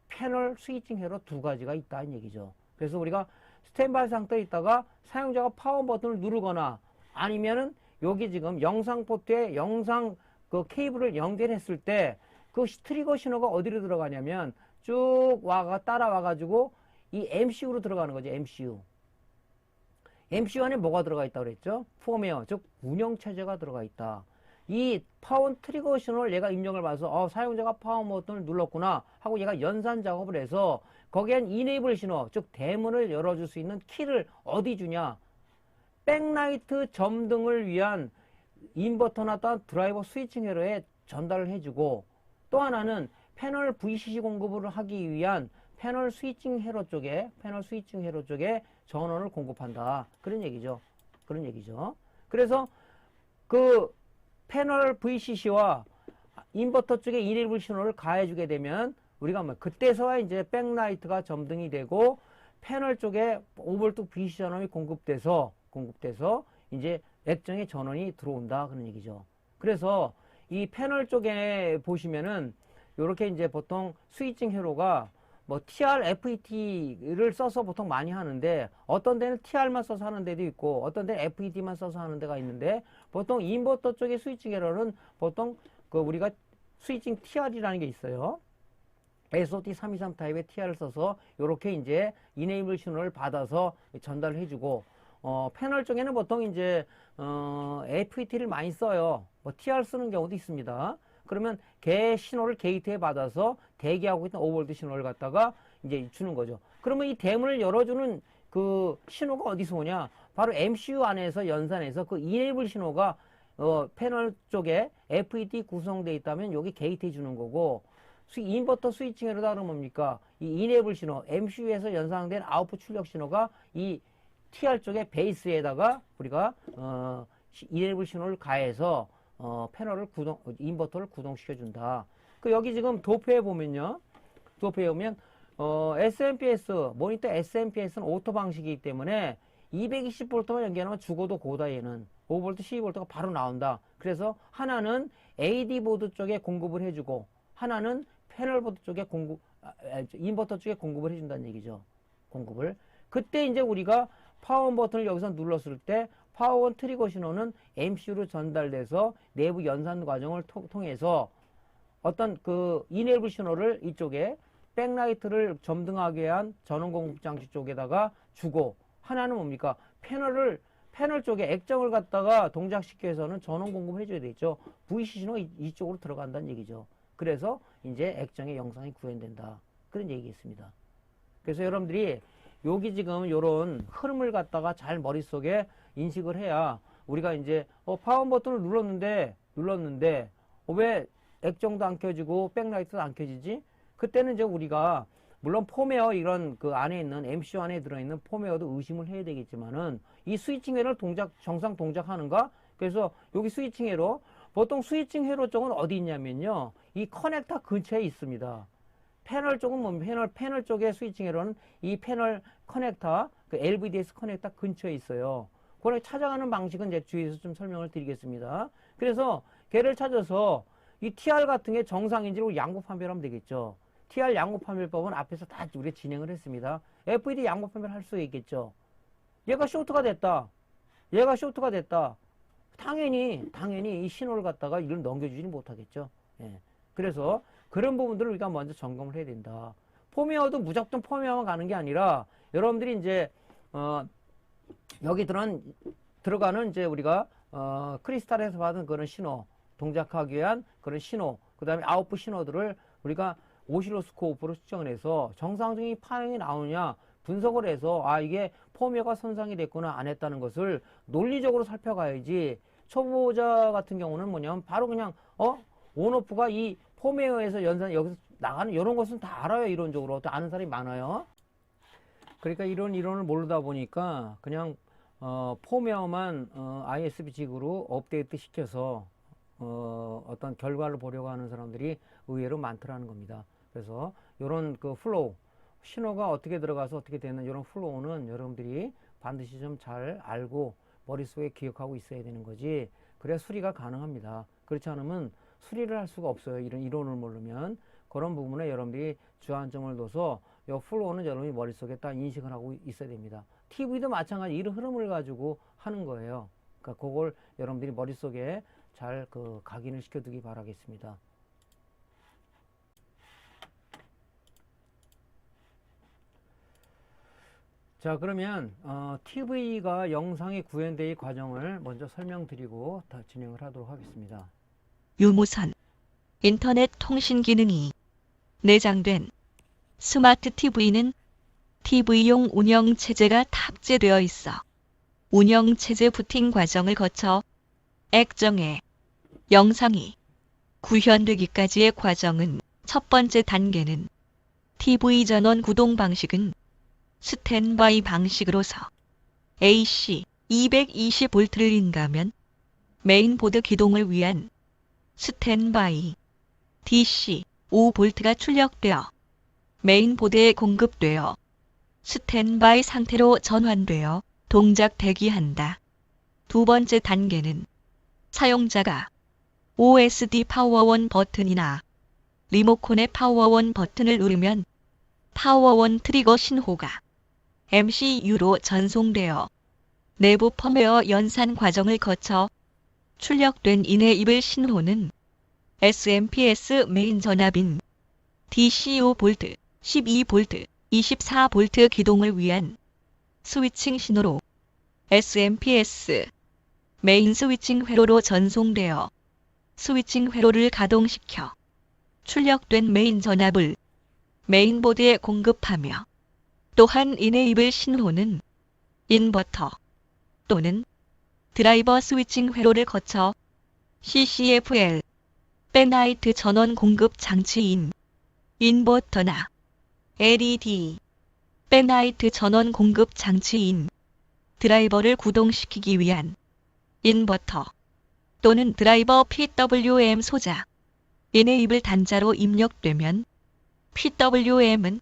[SPEAKER 1] 패널 스위칭 회로 두 가지가 있다는 얘기죠. 그래서 우리가 스탠바이 상태에 있다가 사용자가 파워 버튼을 누르거나 아니면은 여기 지금 영상 포트에 영상 그 케이블을 연결했을 때 그 트리거 신호가 어디로 들어가냐면 쭉 따라와가지고 이 MCU로 들어가는 거죠. MCU. MCU 안에 뭐가 들어가 있다고 그랬죠? 펌웨어, 즉 운영체제가 들어가 있다. 이 파원 트리거 신호를 얘가 입력을 봐서 사용자가 파워 버튼을 눌렀구나 하고 얘가 연산 작업을 해서 거기엔 이네이블 신호, 즉 대문을 열어줄 수 있는 키를 어디 주냐? 백라이트 점등을 위한 인버터나 또한 드라이버 스위칭 회로에 전달을 해주고, 또 하나는 패널 VCC 공급을 하기 위한 패널 스위칭 회로 쪽에 전원을 공급한다. 그런 얘기죠. 그런 얘기죠. 그래서 그 패널 VCC와 인버터 쪽에 이네이블 신호를 가해주게 되면 우리가 뭐 그때서야 이제 백라이트가 점등이 되고 패널 쪽에 5V VCC 전원이 공급돼서 이제 액정의 전원이 들어온다 그런 얘기죠. 그래서 이 패널 쪽에 보시면은 요렇게 이제 보통 스위칭 회로가 뭐 TR, FET를 써서 보통 많이 하는데 어떤 데는 TR만 써서 하는 데도 있고 어떤 데는 FET만 써서 하는 데가 있는데 보통 인버터 쪽의 스위칭 회로는 보통 그 우리가 스위칭 TR이라는 게 있어요. SOT 323 타입의 TR을 써서 요렇게 이제 이네이블 신호를 받아서 전달을 해주고 패널 쪽에는 보통 이제 FET를 많이 써요. 뭐 TR 쓰는 경우도 있습니다. 그러면 걔 신호를 게이트에 받아서 대기하고 있던 5V 신호를 갖다가 이제 주는 거죠. 그러면 이 대문을 열어주는 그 신호가 어디서 오냐? 바로 MCU 안에서 연산해서 그 이네이블 신호가 패널 쪽에 FET 구성되어 있다면 여기 게이트에 주는 거고, 인버터 스위칭으로다 그러면 뭡니까? 이 이네이블 신호, MCU에서 연상된 아웃풋 출력 신호가 이 TR 쪽의 베이스에다가 우리가 이네이블 신호를 가해서 패널을 인버터를 구동시켜준다. 그 여기 지금 도표에 보면요. 도표에 보면 SMPS, 모니터 SMPS는 오토 방식이기 때문에 220V만 연결하면 죽어도 고다 얘는. 5V, 12V가 바로 나온다. 그래서 하나는 AD 보드 쪽에 공급을 해주고 하나는 패널 보드 쪽에 인버터 쪽에 공급을 해준다는 얘기죠. 공급을. 그때 이제 우리가 파워 버튼을 여기서 눌렀을 때 파워온 트리거 신호는 MCU로 전달돼서 내부 연산 과정을 통해서 어떤 그 이네이블 신호를 이쪽에 백라이트를 점등하게 한 전원 공급 장치 쪽에다가 주고, 하나는 뭡니까? 패널 쪽에 액정을 갖다가 동작시켜서는 전원 공급을 해줘야 되겠죠. VC 신호가 이쪽으로 들어간다는 얘기죠. 그래서 이제 액정의 영상이 구현된다. 그런 얘기겠습니다. 그래서 여러분들이 여기 지금 요런 흐름을 갖다가 잘 머릿속에 인식을 해야 우리가 이제 파워 버튼을 눌렀는데 왜 액정도 안 켜지고 백라이트도 안 켜지지? 그때는 이제 우리가 물론 펌웨어 이런 그 안에 있는 MCU 안에 들어있는 펌웨어도 의심을 해야 되겠지만은 이 스위칭 회로를 정상 동작하는가? 그래서 여기 스위칭 회로, 보통 스위칭 회로 쪽은 어디 있냐면요, 이 커넥터 근처에 있습니다. 패널 쪽은 뭐 패널 쪽의 스위칭 회로는 이 패널 커넥터, 그 LVDS 커넥터 근처에 있어요. 그걸 찾아가는 방식은 이제 주위에서 좀 설명을 드리겠습니다. 그래서 걔를 찾아서 이 TR 같은 게 정상인지를 양보 판별하면 되겠죠. TR 양보 판별법은 앞에서 다 우리가 진행을 했습니다. FED 양보 판별 할 수 있겠죠. 얘가 쇼트가 됐다. 당연히 이 신호를 갖다가 이걸 넘겨주지 못하겠죠. 예. 그래서 그런 부분들을 우리가 먼저 점검을 해야 된다. 펌웨어도 무작정 펌웨어만 가는 게 아니라 여러분들이 이제 여기 들어가는 이제 우리가 크리스탈에서 받은 그런 신호, 동작하기 위한 그런 신호, 그 다음에 아웃풋 신호들을 우리가 오실로스코프로 측정을 해서 정상적인 파형이 나오느냐 분석을 해서 이게 펌웨어가 손상이 됐거나 안 했다는 것을 논리적으로 살펴가야지. 초보자 같은 경우는 뭐냐면 바로 그냥 온오프가 이 펌웨어에서 여기서 나가는 이런 것은 다 알아요. 이론적으로 또 아는 사람이 많아요. 그러니까 이런 이론을 모르다 보니까 그냥 펌웨어만 ISB 직으로 업데이트 시켜서 어떤 결과를 보려고 하는 사람들이 의외로 많더라는 겁니다. 그래서 이런 그 플로우, 신호가 어떻게 들어가서 어떻게 되는 이런 플로우는 여러분들이 반드시 좀 잘 알고 머릿속에 기억하고 있어야 되는 거지. 그래야 수리가 가능합니다. 그렇지 않으면 수리를 할 수가 없어요. 이런 이론을 모르면. 그런 부분에 여러분들이 주안점을 둬서 이 플로우는 여러분이 머릿속에 딱 인식을 하고 있어야 됩니다. TV도 마찬가지 이런 흐름을 가지고 하는 거예요. 그러니까 그걸 여러분들이 머릿속에 잘 각인을 시켜두기 바라겠습니다. 자, 그러면 TV가 영상이 구현되기 과정을 먼저 설명드리고 다 진행을 하도록 하겠습니다.
[SPEAKER 2] 유무선 인터넷 통신 기능이 내장된 스마트 TV는 TV용 운영체제가 탑재되어 있어 운영체제 부팅 과정을 거쳐 액정에 영상이 구현되기까지의 과정은 첫 번째 단계는 TV 전원 구동 방식은 스탠바이 방식으로서 AC 220V를 인가하면 메인보드 기동을 위한 스탠바이 DC 5V가 출력되어 메인보드에 공급되어 스탠바이 상태로 전환되어 동작 대기한다. 두 번째 단계는 사용자가 OSD 파워온 버튼이나 리모컨의 파워온 버튼을 누르면 파워온 트리거 신호가 MCU로 전송되어 내부 펌웨어 연산 과정을 거쳐 출력된 이네이블 신호는 SMPS 메인 전압인 DC5V, 12V, 24V 기동을 위한 스위칭 신호로 SMPS 메인 스위칭 회로로 전송되어 스위칭 회로를 가동시켜 출력된 메인 전압을 메인보드에 공급하며 또한 이네이블 신호는 인버터 또는 드라이버 스위칭 회로를 거쳐 CCFL 백라이트 전원 공급 장치인 인버터나 LED 백라이트 전원 공급 장치인 드라이버를 구동시키기 위한 인버터 또는 드라이버 PWM 소자 이네이블 단자로 입력되면 PWM은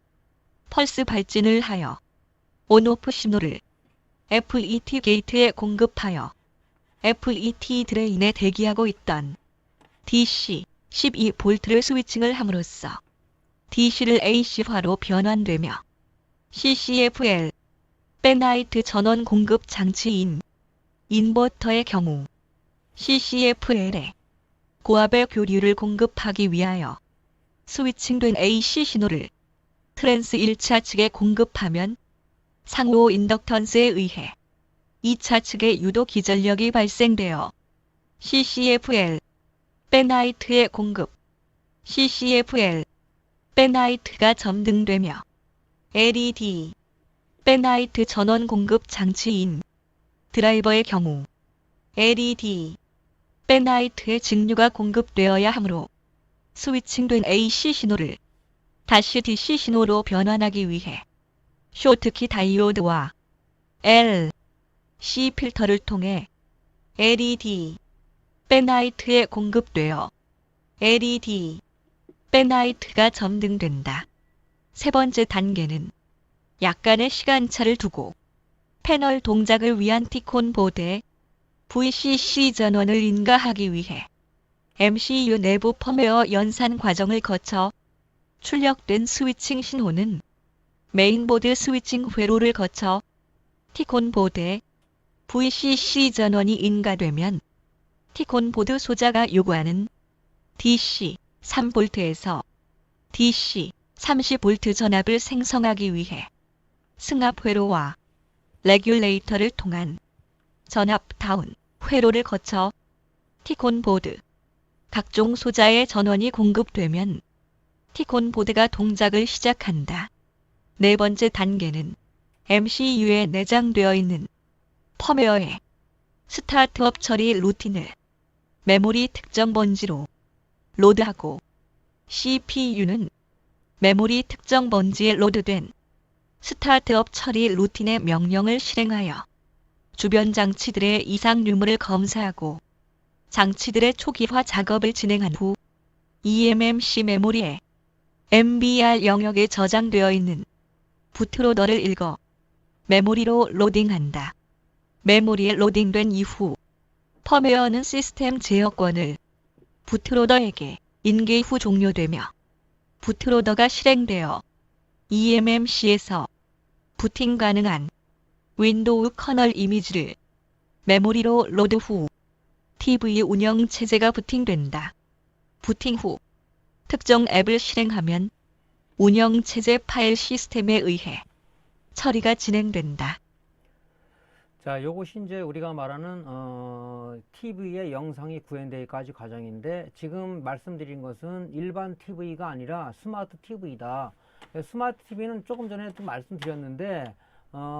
[SPEAKER 2] 펄스 발진을 하여 온오프 신호를 FET 게이트에 공급하여 FET 드레인에 대기하고 있던 DC 12V를 스위칭을 함으로써 DC를 AC화로 변환되며 CCFL 백라이트 전원 공급 장치인 인버터의 경우 CCFL에 고압의 교류를 공급하기 위하여 스위칭된 AC 신호를 트랜스 1차 측에 공급하면 상호 인덕턴스에 의해 2차 측의 유도 기전력이 발생되어 CCFL 백라이트의 공급 CCFL 백라이트가 점등되며 LED 백라이트 전원 공급 장치인 드라이버의 경우 LED 백라이트의 직류가 공급되어야 하므로 스위칭된 AC 신호를 다시 DC 신호로 변환하기 위해 쇼트키 다이오드와 L, C 필터를 통해 LED 백라이트에 공급되어 LED 백라이트가 점등된다. 세 번째 단계는 약간의 시간차를 두고 패널 동작을 위한 티콘 보드에 VCC 전원을 인가하기 위해 MCU 내부 펌웨어 연산 과정을 거쳐 출력된 스위칭 신호는 메인보드 스위칭 회로를 거쳐 티콘 보드에 VCC 전원이 인가되면 티콘 보드 소자가 요구하는 DC 3V에서 DC 30V 전압을 생성하기 위해 승합 회로와 레귤레이터를 통한 전압 다운 회로를 거쳐 티콘 보드 각종 소자의 전원이 공급되면 티콘 보드가 동작을 시작한다. 네 번째 단계는 MCU에 내장되어 있는 펌웨어의 스타트업 처리 루틴을 메모리 특정 번지로 로드하고 CPU는 메모리 특정 번지에 로드된 스타트업 처리 루틴의 명령을 실행하여 주변 장치들의 이상 유무를 검사하고 장치들의 초기화 작업을 진행한 후 eMMC 메모리에 MBR 영역에 저장되어 있는 부트로더를 읽어 메모리로 로딩한다. 메모리에 로딩된 이후 펌웨어는 시스템 제어권을 부트로더에게 인계 후 종료되며 부트로더가 실행되어 eMMC에서 부팅 가능한 윈도우 커널 이미지를 메모리로 로드 후 TV 운영 체제가 부팅된다. 부팅 후 특정 앱을 실행하면 운영 체제 파일 시스템에 의해 처리가 진행된다.
[SPEAKER 1] 자, 요것이 이제 우리가 말하는 TV의 영상이 구현되기까지 과정인데, 지금 말씀드린 것은 일반 TV가 아니라 스마트 TV다. 스마트 TV는 조금 전에 또 말씀드렸는데,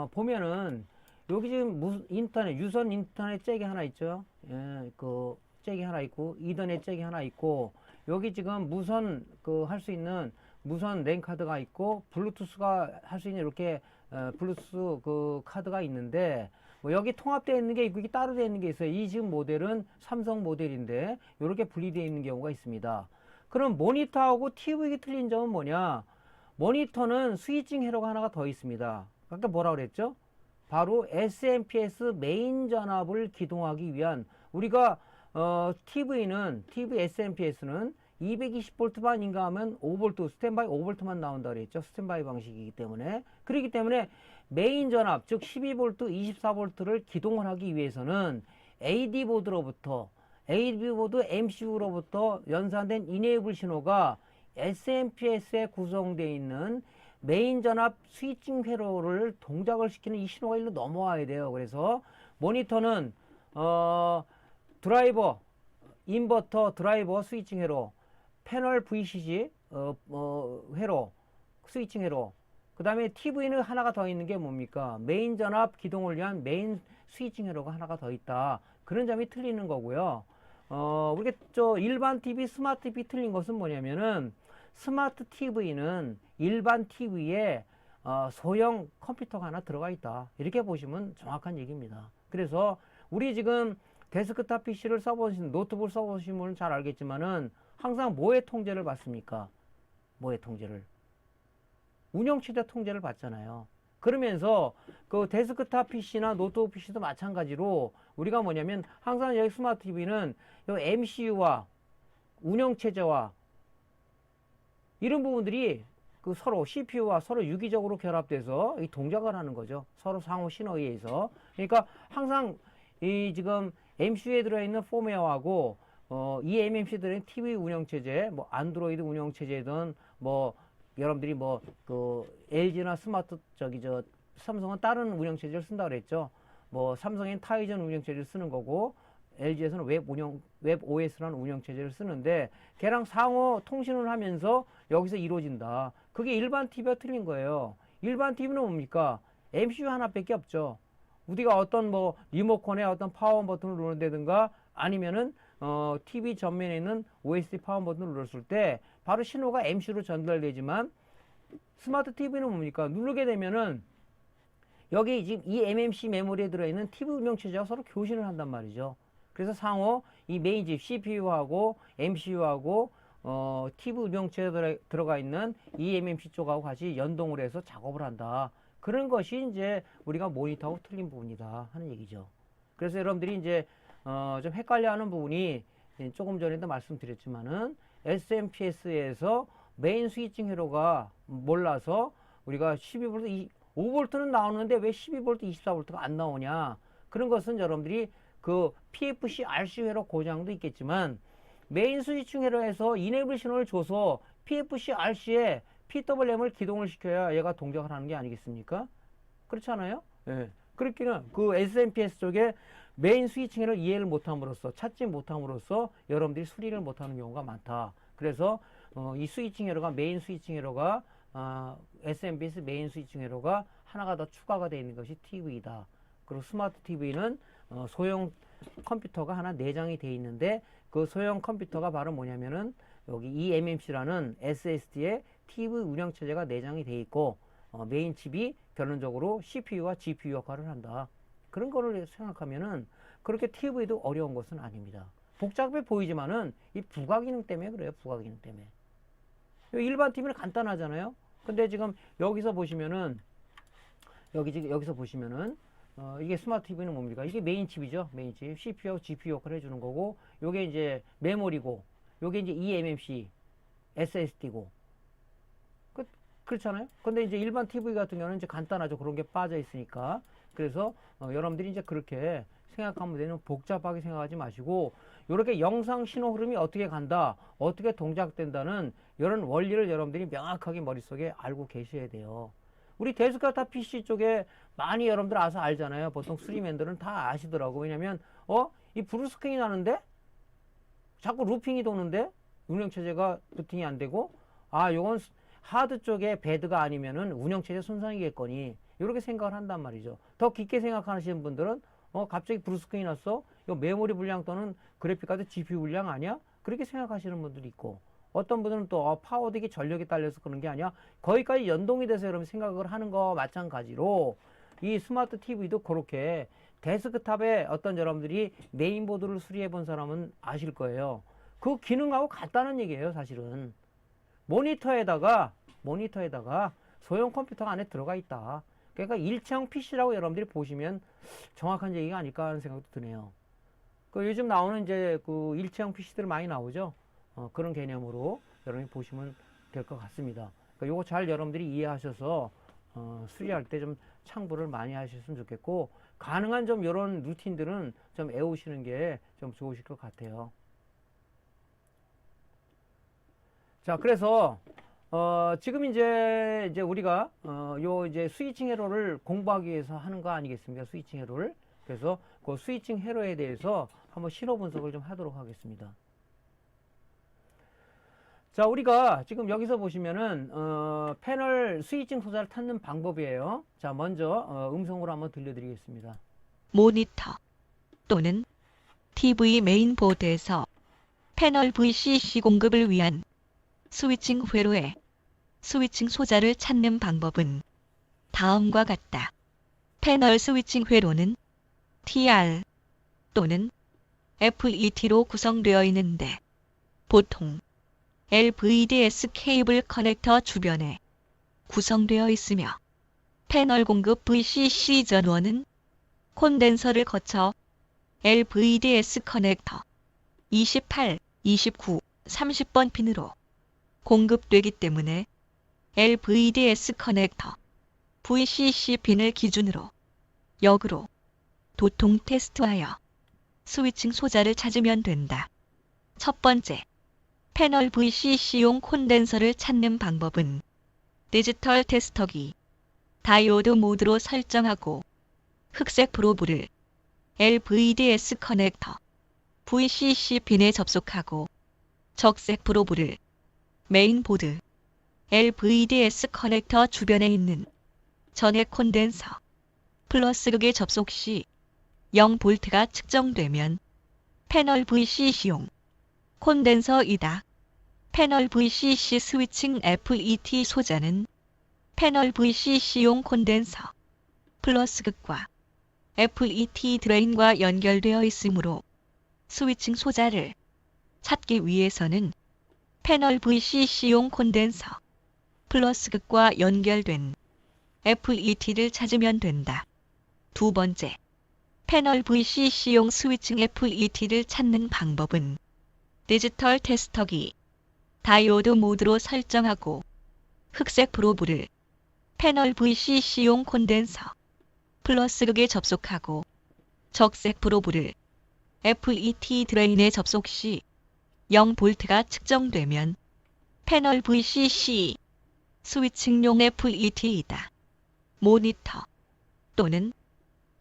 [SPEAKER 1] 보면은 여기 지금 인터넷, 유선 인터넷 잭이 하나 있죠. 예, 그 잭이 하나 있고, 이더넷 잭이 하나 있고, 여기 지금 무선 할 수 있는 무선 랜 카드가 있고, 블루투스가 할 수 있는 이렇게 블루투스 카드가 있는데, 뭐 여기 통합되어 있는 게 있고, 이게 따로 되어 있는 게 있어요. 이 지금 모델은 삼성 모델인데, 이렇게 분리되어 있는 경우가 있습니다. 그럼 모니터하고 TV가 틀린 점은 뭐냐? 모니터는 스위칭 회로가 하나가 더 있습니다. 아까 뭐라 그랬죠? 바로 SMPS 메인 전압을 기동하기 위한, 우리가 TV는 TV SMPS는 220V만인가 하면 5V 스탠바이 5V만 나온다 그랬죠. 스탠바이 방식이기 때문에. 그렇기 때문에 메인 전압 즉 12V 24V를 기동을 하기 위해서는 AD 보드로부터 MCU로부터 연산된 이네이블 신호가 SMPS에 구성되어 있는 메인 전압 스위칭 회로를 동작을 시키는 이 신호가 일로 넘어와야 돼요. 그래서 모니터는 드라이버, 인버터, 드라이버 스위칭 회로, 패널 VCC 회로, 스위칭 회로. 그 다음에 TV는 하나가 더 있는 게 뭡니까? 메인 전압 기동을 위한 메인 스위칭 회로가 하나가 더 있다. 그런 점이 틀리는 거고요. 우리가 일반 TV, 스마트 TV 틀린 것은 뭐냐면은, 스마트 TV는 일반 TV에 소형 컴퓨터가 하나 들어가 있다. 이렇게 보시면 정확한 얘기입니다. 그래서 우리 지금 데스크탑 PC를 써보신, 노트북을 써보신 분은 잘 알겠지만은 항상 뭐의 통제를 받습니까? 뭐의 통제를? 운영체제 통제를 받잖아요. 그러면서 그 데스크탑 PC나 노트북 PC도 마찬가지로 우리가 뭐냐면 항상 여기 스마트 TV는 MCU와 운영체제와 이런 부분들이 서로 CPU와 서로 유기적으로 결합돼서 이 동작을 하는 거죠. 서로 상호 신호에 의해서. 그러니까 항상 이 지금 MCU에 들어있는 펌웨어하고 이 MMC에 들어있는 TV 운영체제, 뭐 안드로이드 운영체제든 뭐 여러분들이 LG나 스마트 삼성은 다른 운영체제를 쓴다 그랬죠. 뭐 삼성엔 타이전 운영체제를 쓰는 거고 LG에서는 웹 OS라는 운영체제를 쓰는데 걔랑 상호 통신을 하면서 여기서 이루어진다. 그게 일반 TV가 틀린 거예요. 일반 TV는 뭡니까? MCU 하나밖에 없죠. 우리가 어떤 리모컨에 어떤 파워 버튼을 누른다든가 아니면은 TV 전면에 있는 OSD 파워 버튼을 눌렀을 때 바로 신호가 MCU로 전달되지만 스마트 TV는 뭡니까? 누르게 되면은 여기 지금 이 MMC 메모리에 들어있는 TV 운영체제가 서로 교신을 한단 말이죠. 그래서 상호 이 메인집 CPU하고 MCU하고 TV 운영체제에 들어가 있는 이 MMC 쪽하고 같이 연동을 해서 작업을 한다. 그런 것이 이제 우리가 모니터하고 틀린 부분이다 하는 얘기죠. 그래서 여러분들이 이제 좀 헷갈려하는 부분이 조금 전에도 말씀드렸지만은 SMPS에서 메인 스위칭 회로가 몰라서 우리가 12V, 5V는 나오는데 왜 12V, 24V가 안 나오냐. 그런 것은 여러분들이 그 PFC RC 회로 고장도 있겠지만 메인 스위칭 회로에서 이네이블 신호를 줘서 PFC RC에 PWM을 기동을 시켜야 얘가 동작을 하는 게 아니겠습니까? 그렇잖아요? 예. 그렇기는 그 SMPS 쪽에 메인 스위칭 회로를 이해를 못함으로써 찾지 못함으로써 여러분들이 수리를 못하는 경우가 많다. 그래서 이 스위칭 회로가 메인 스위칭 회로가 SMPS 메인 스위칭 회로가 하나가 더 추가가 되어 있는 것이 TV다. 그리고 스마트 TV는 소형 컴퓨터가 하나 내장이 되어 있는데 그 소형 컴퓨터가 바로 뭐냐면은 여기 eMMC라는 SSD에 TV 운영체제가 내장이 되어 있고 메인 칩이 결론적으로 CPU와 GPU 역할을 한다. 그런 거를 생각하면은 그렇게 TV도 어려운 것은 아닙니다. 복잡해 보이지만은 이 부가기능 때문에 그래요. 부가기능 때문에. 일반 TV는 간단하잖아요. 근데 지금 여기서 보시면은 여기서 보시면은 이게 스마트 TV는 뭡니까? 이게 메인 칩이죠. 메인 칩. CPU하고 GPU 역할을 해주는 거고 요게 이제 메모리고 요게 이제 eMMC SSD고 그렇잖아요. 근데 이제 일반 TV 같은 경우는 이제 간단하죠. 그런 게 빠져 있으니까. 그래서 여러분들이 이제 그렇게 생각하면 되는 복잡하게 생각하지 마시고 이렇게 영상 신호 흐름이 어떻게 간다, 어떻게 동작된다는 이런 원리를 여러분들이 명확하게 머릿속에 알고 계셔야 돼요. 우리 데스크탑 PC 쪽에 많이 여러분들 아서 알잖아요. 보통 수리맨들은 다 아시더라고. 왜냐면 이 브루스크린이 나는데 자꾸 루핑이 도는데 운영체제가 부팅이 안 되고, 요건 하드 쪽에 배드가 아니면은 운영체제 손상이겠거니, 이렇게 생각을 한단 말이죠. 더 깊게 생각하시는 분들은 갑자기 브루스크린이 났어? 이거 메모리 분량 또는 그래픽카드 GPU 분량 아니야? 그렇게 생각하시는 분들이 있고, 어떤 분들은 또 파워덱이 전력이 딸려서 그런 게 아니야, 거기까지 연동이 돼서 여러분 생각을 하는 거 마찬가지로 이 스마트 TV도 그렇게 데스크탑에 어떤 여러분들이 메인보드를 수리해 본 사람은 아실 거예요. 그 기능하고 같다는 얘기예요. 사실은 모니터에다가 소형 컴퓨터가 안에 들어가 있다. 그러니까 일체형 PC라고 여러분들이 보시면 정확한 얘기가 아닐까 하는 생각도 드네요. 그 요즘 나오는 이제 그 일체형 PC들 많이 나오죠. 그런 개념으로 여러분이 보시면 될 것 같습니다. 그러니까 요거 잘 여러분들이 이해하셔서 수리할 때 좀 참고를 많이 하셨으면 좋겠고, 가능한 좀 이런 루틴들은 좀 외우시는 게 좀 좋으실 것 같아요. 자, 그래서 지금 이제 우리가 요 이제 스위칭 회로를 공부하기 위해서 하는 거 아니겠습니까? 스위칭 회로를. 그래서 그 스위칭 회로에 대해서 한번 신호 분석을 좀 하도록 하겠습니다. 자, 우리가 지금 여기서 보시면은 패널 스위칭 소자를 찾는 방법이에요. 자, 먼저 음성으로 한번 들려드리겠습니다.
[SPEAKER 2] 모니터 또는 TV 메인보드에서 패널 VCC 공급을 위한 스위칭 회로에 스위칭 소자를 찾는 방법은 다음과 같다. 패널 스위칭 회로는 TR 또는 FET로 구성되어 있는데, 보통 LVDS 케이블 커넥터 주변에 구성되어 있으며, 패널 공급 VCC 전원은 콘덴서를 거쳐 LVDS 커넥터 28, 29, 30번 핀으로 공급되기 때문에 LVDS 커넥터 VCC 핀을 기준으로 역으로 도통 테스트하여 스위칭 소자를 찾으면 된다. 첫 번째, 패널 VCC용 콘덴서를 찾는 방법은 디지털 테스터기 다이오드 모드로 설정하고 흑색 프로브를 LVDS 커넥터 VCC 핀에 접속하고 적색 프로브를 메인보드 LVDS 커넥터 주변에 있는 전해 콘덴서 플러스극에 접속 시 0V가 측정되면 패널 VCC용 콘덴서이다. 패널 VCC 스위칭 FET 소자는 패널 VCC용 콘덴서 플러스극과 FET 드레인과 연결되어 있으므로 스위칭 소자를 찾기 위해서는 패널 VCC용 콘덴서 플러스극과 연결된 FET를 찾으면 된다. 두 번째, 패널 VCC용 스위칭 FET를 찾는 방법은 디지털 테스터기 다이오드 모드로 설정하고 흑색 프로브를 패널 VCC용 콘덴서 플러스극에 접속하고 적색 프로브를 FET 드레인에 접속 시 0V가 측정되면 패널 VCC 스위칭용 FET이다. 모니터 또는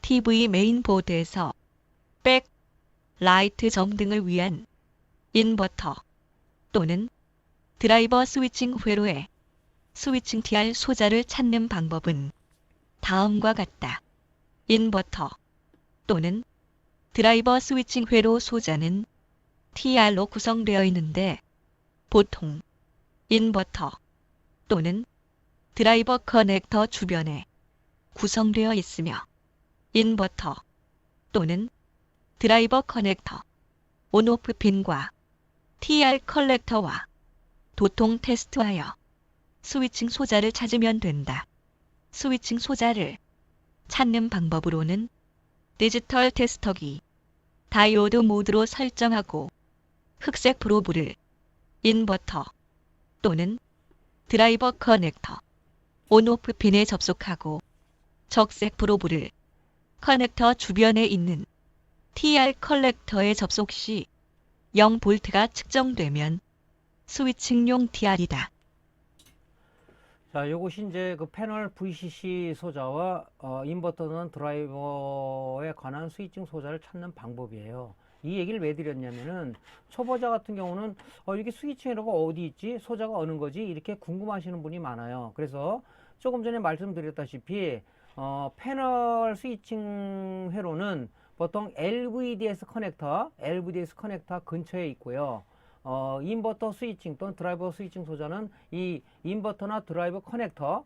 [SPEAKER 2] TV 메인보드에서 백, 라이트 점 등을 위한 인버터 또는 드라이버 스위칭 회로에 스위칭 TR 소자를 찾는 방법은 다음과 같다. 인버터 또는 드라이버 스위칭 회로 소자는 TR로 구성되어 있는데, 보통 인버터 또는 드라이버 커넥터 주변에 구성되어 있으며, 인버터 또는 드라이버 커넥터 온오프 핀과 TR 컬렉터와 도통 테스트하여 스위칭 소자를 찾으면 된다. 스위칭 소자를 찾는 방법으로는 디지털 테스터기 다이오드 모드로 설정하고 흑색 프로브를 인버터 또는 드라이버 커넥터 온오프 핀에 접속하고 적색 프로브를 커넥터 주변에 있는 TR 컬렉터에 접속 시 0V가 측정되면 스위칭용 TR이다.
[SPEAKER 1] 자, 요것이 이제 그 패널 VCC 소자와 인버터는 드라이버에 관한 스위칭 소자를 찾는 방법이에요. 이 얘기를 왜 드렸냐면은 초보자 같은 경우는 이게 스위칭 에러가 어디 있지? 소자가 어느 거지? 이렇게 궁금하시는 분이 많아요. 그래서 조금 전에 말씀드렸다시피 패널 스위칭 회로는 보통 LVDS 커넥터 근처에 있고요. 인버터 스위칭 또는 드라이버 스위칭 소자는 이 인버터나 드라이버 커넥터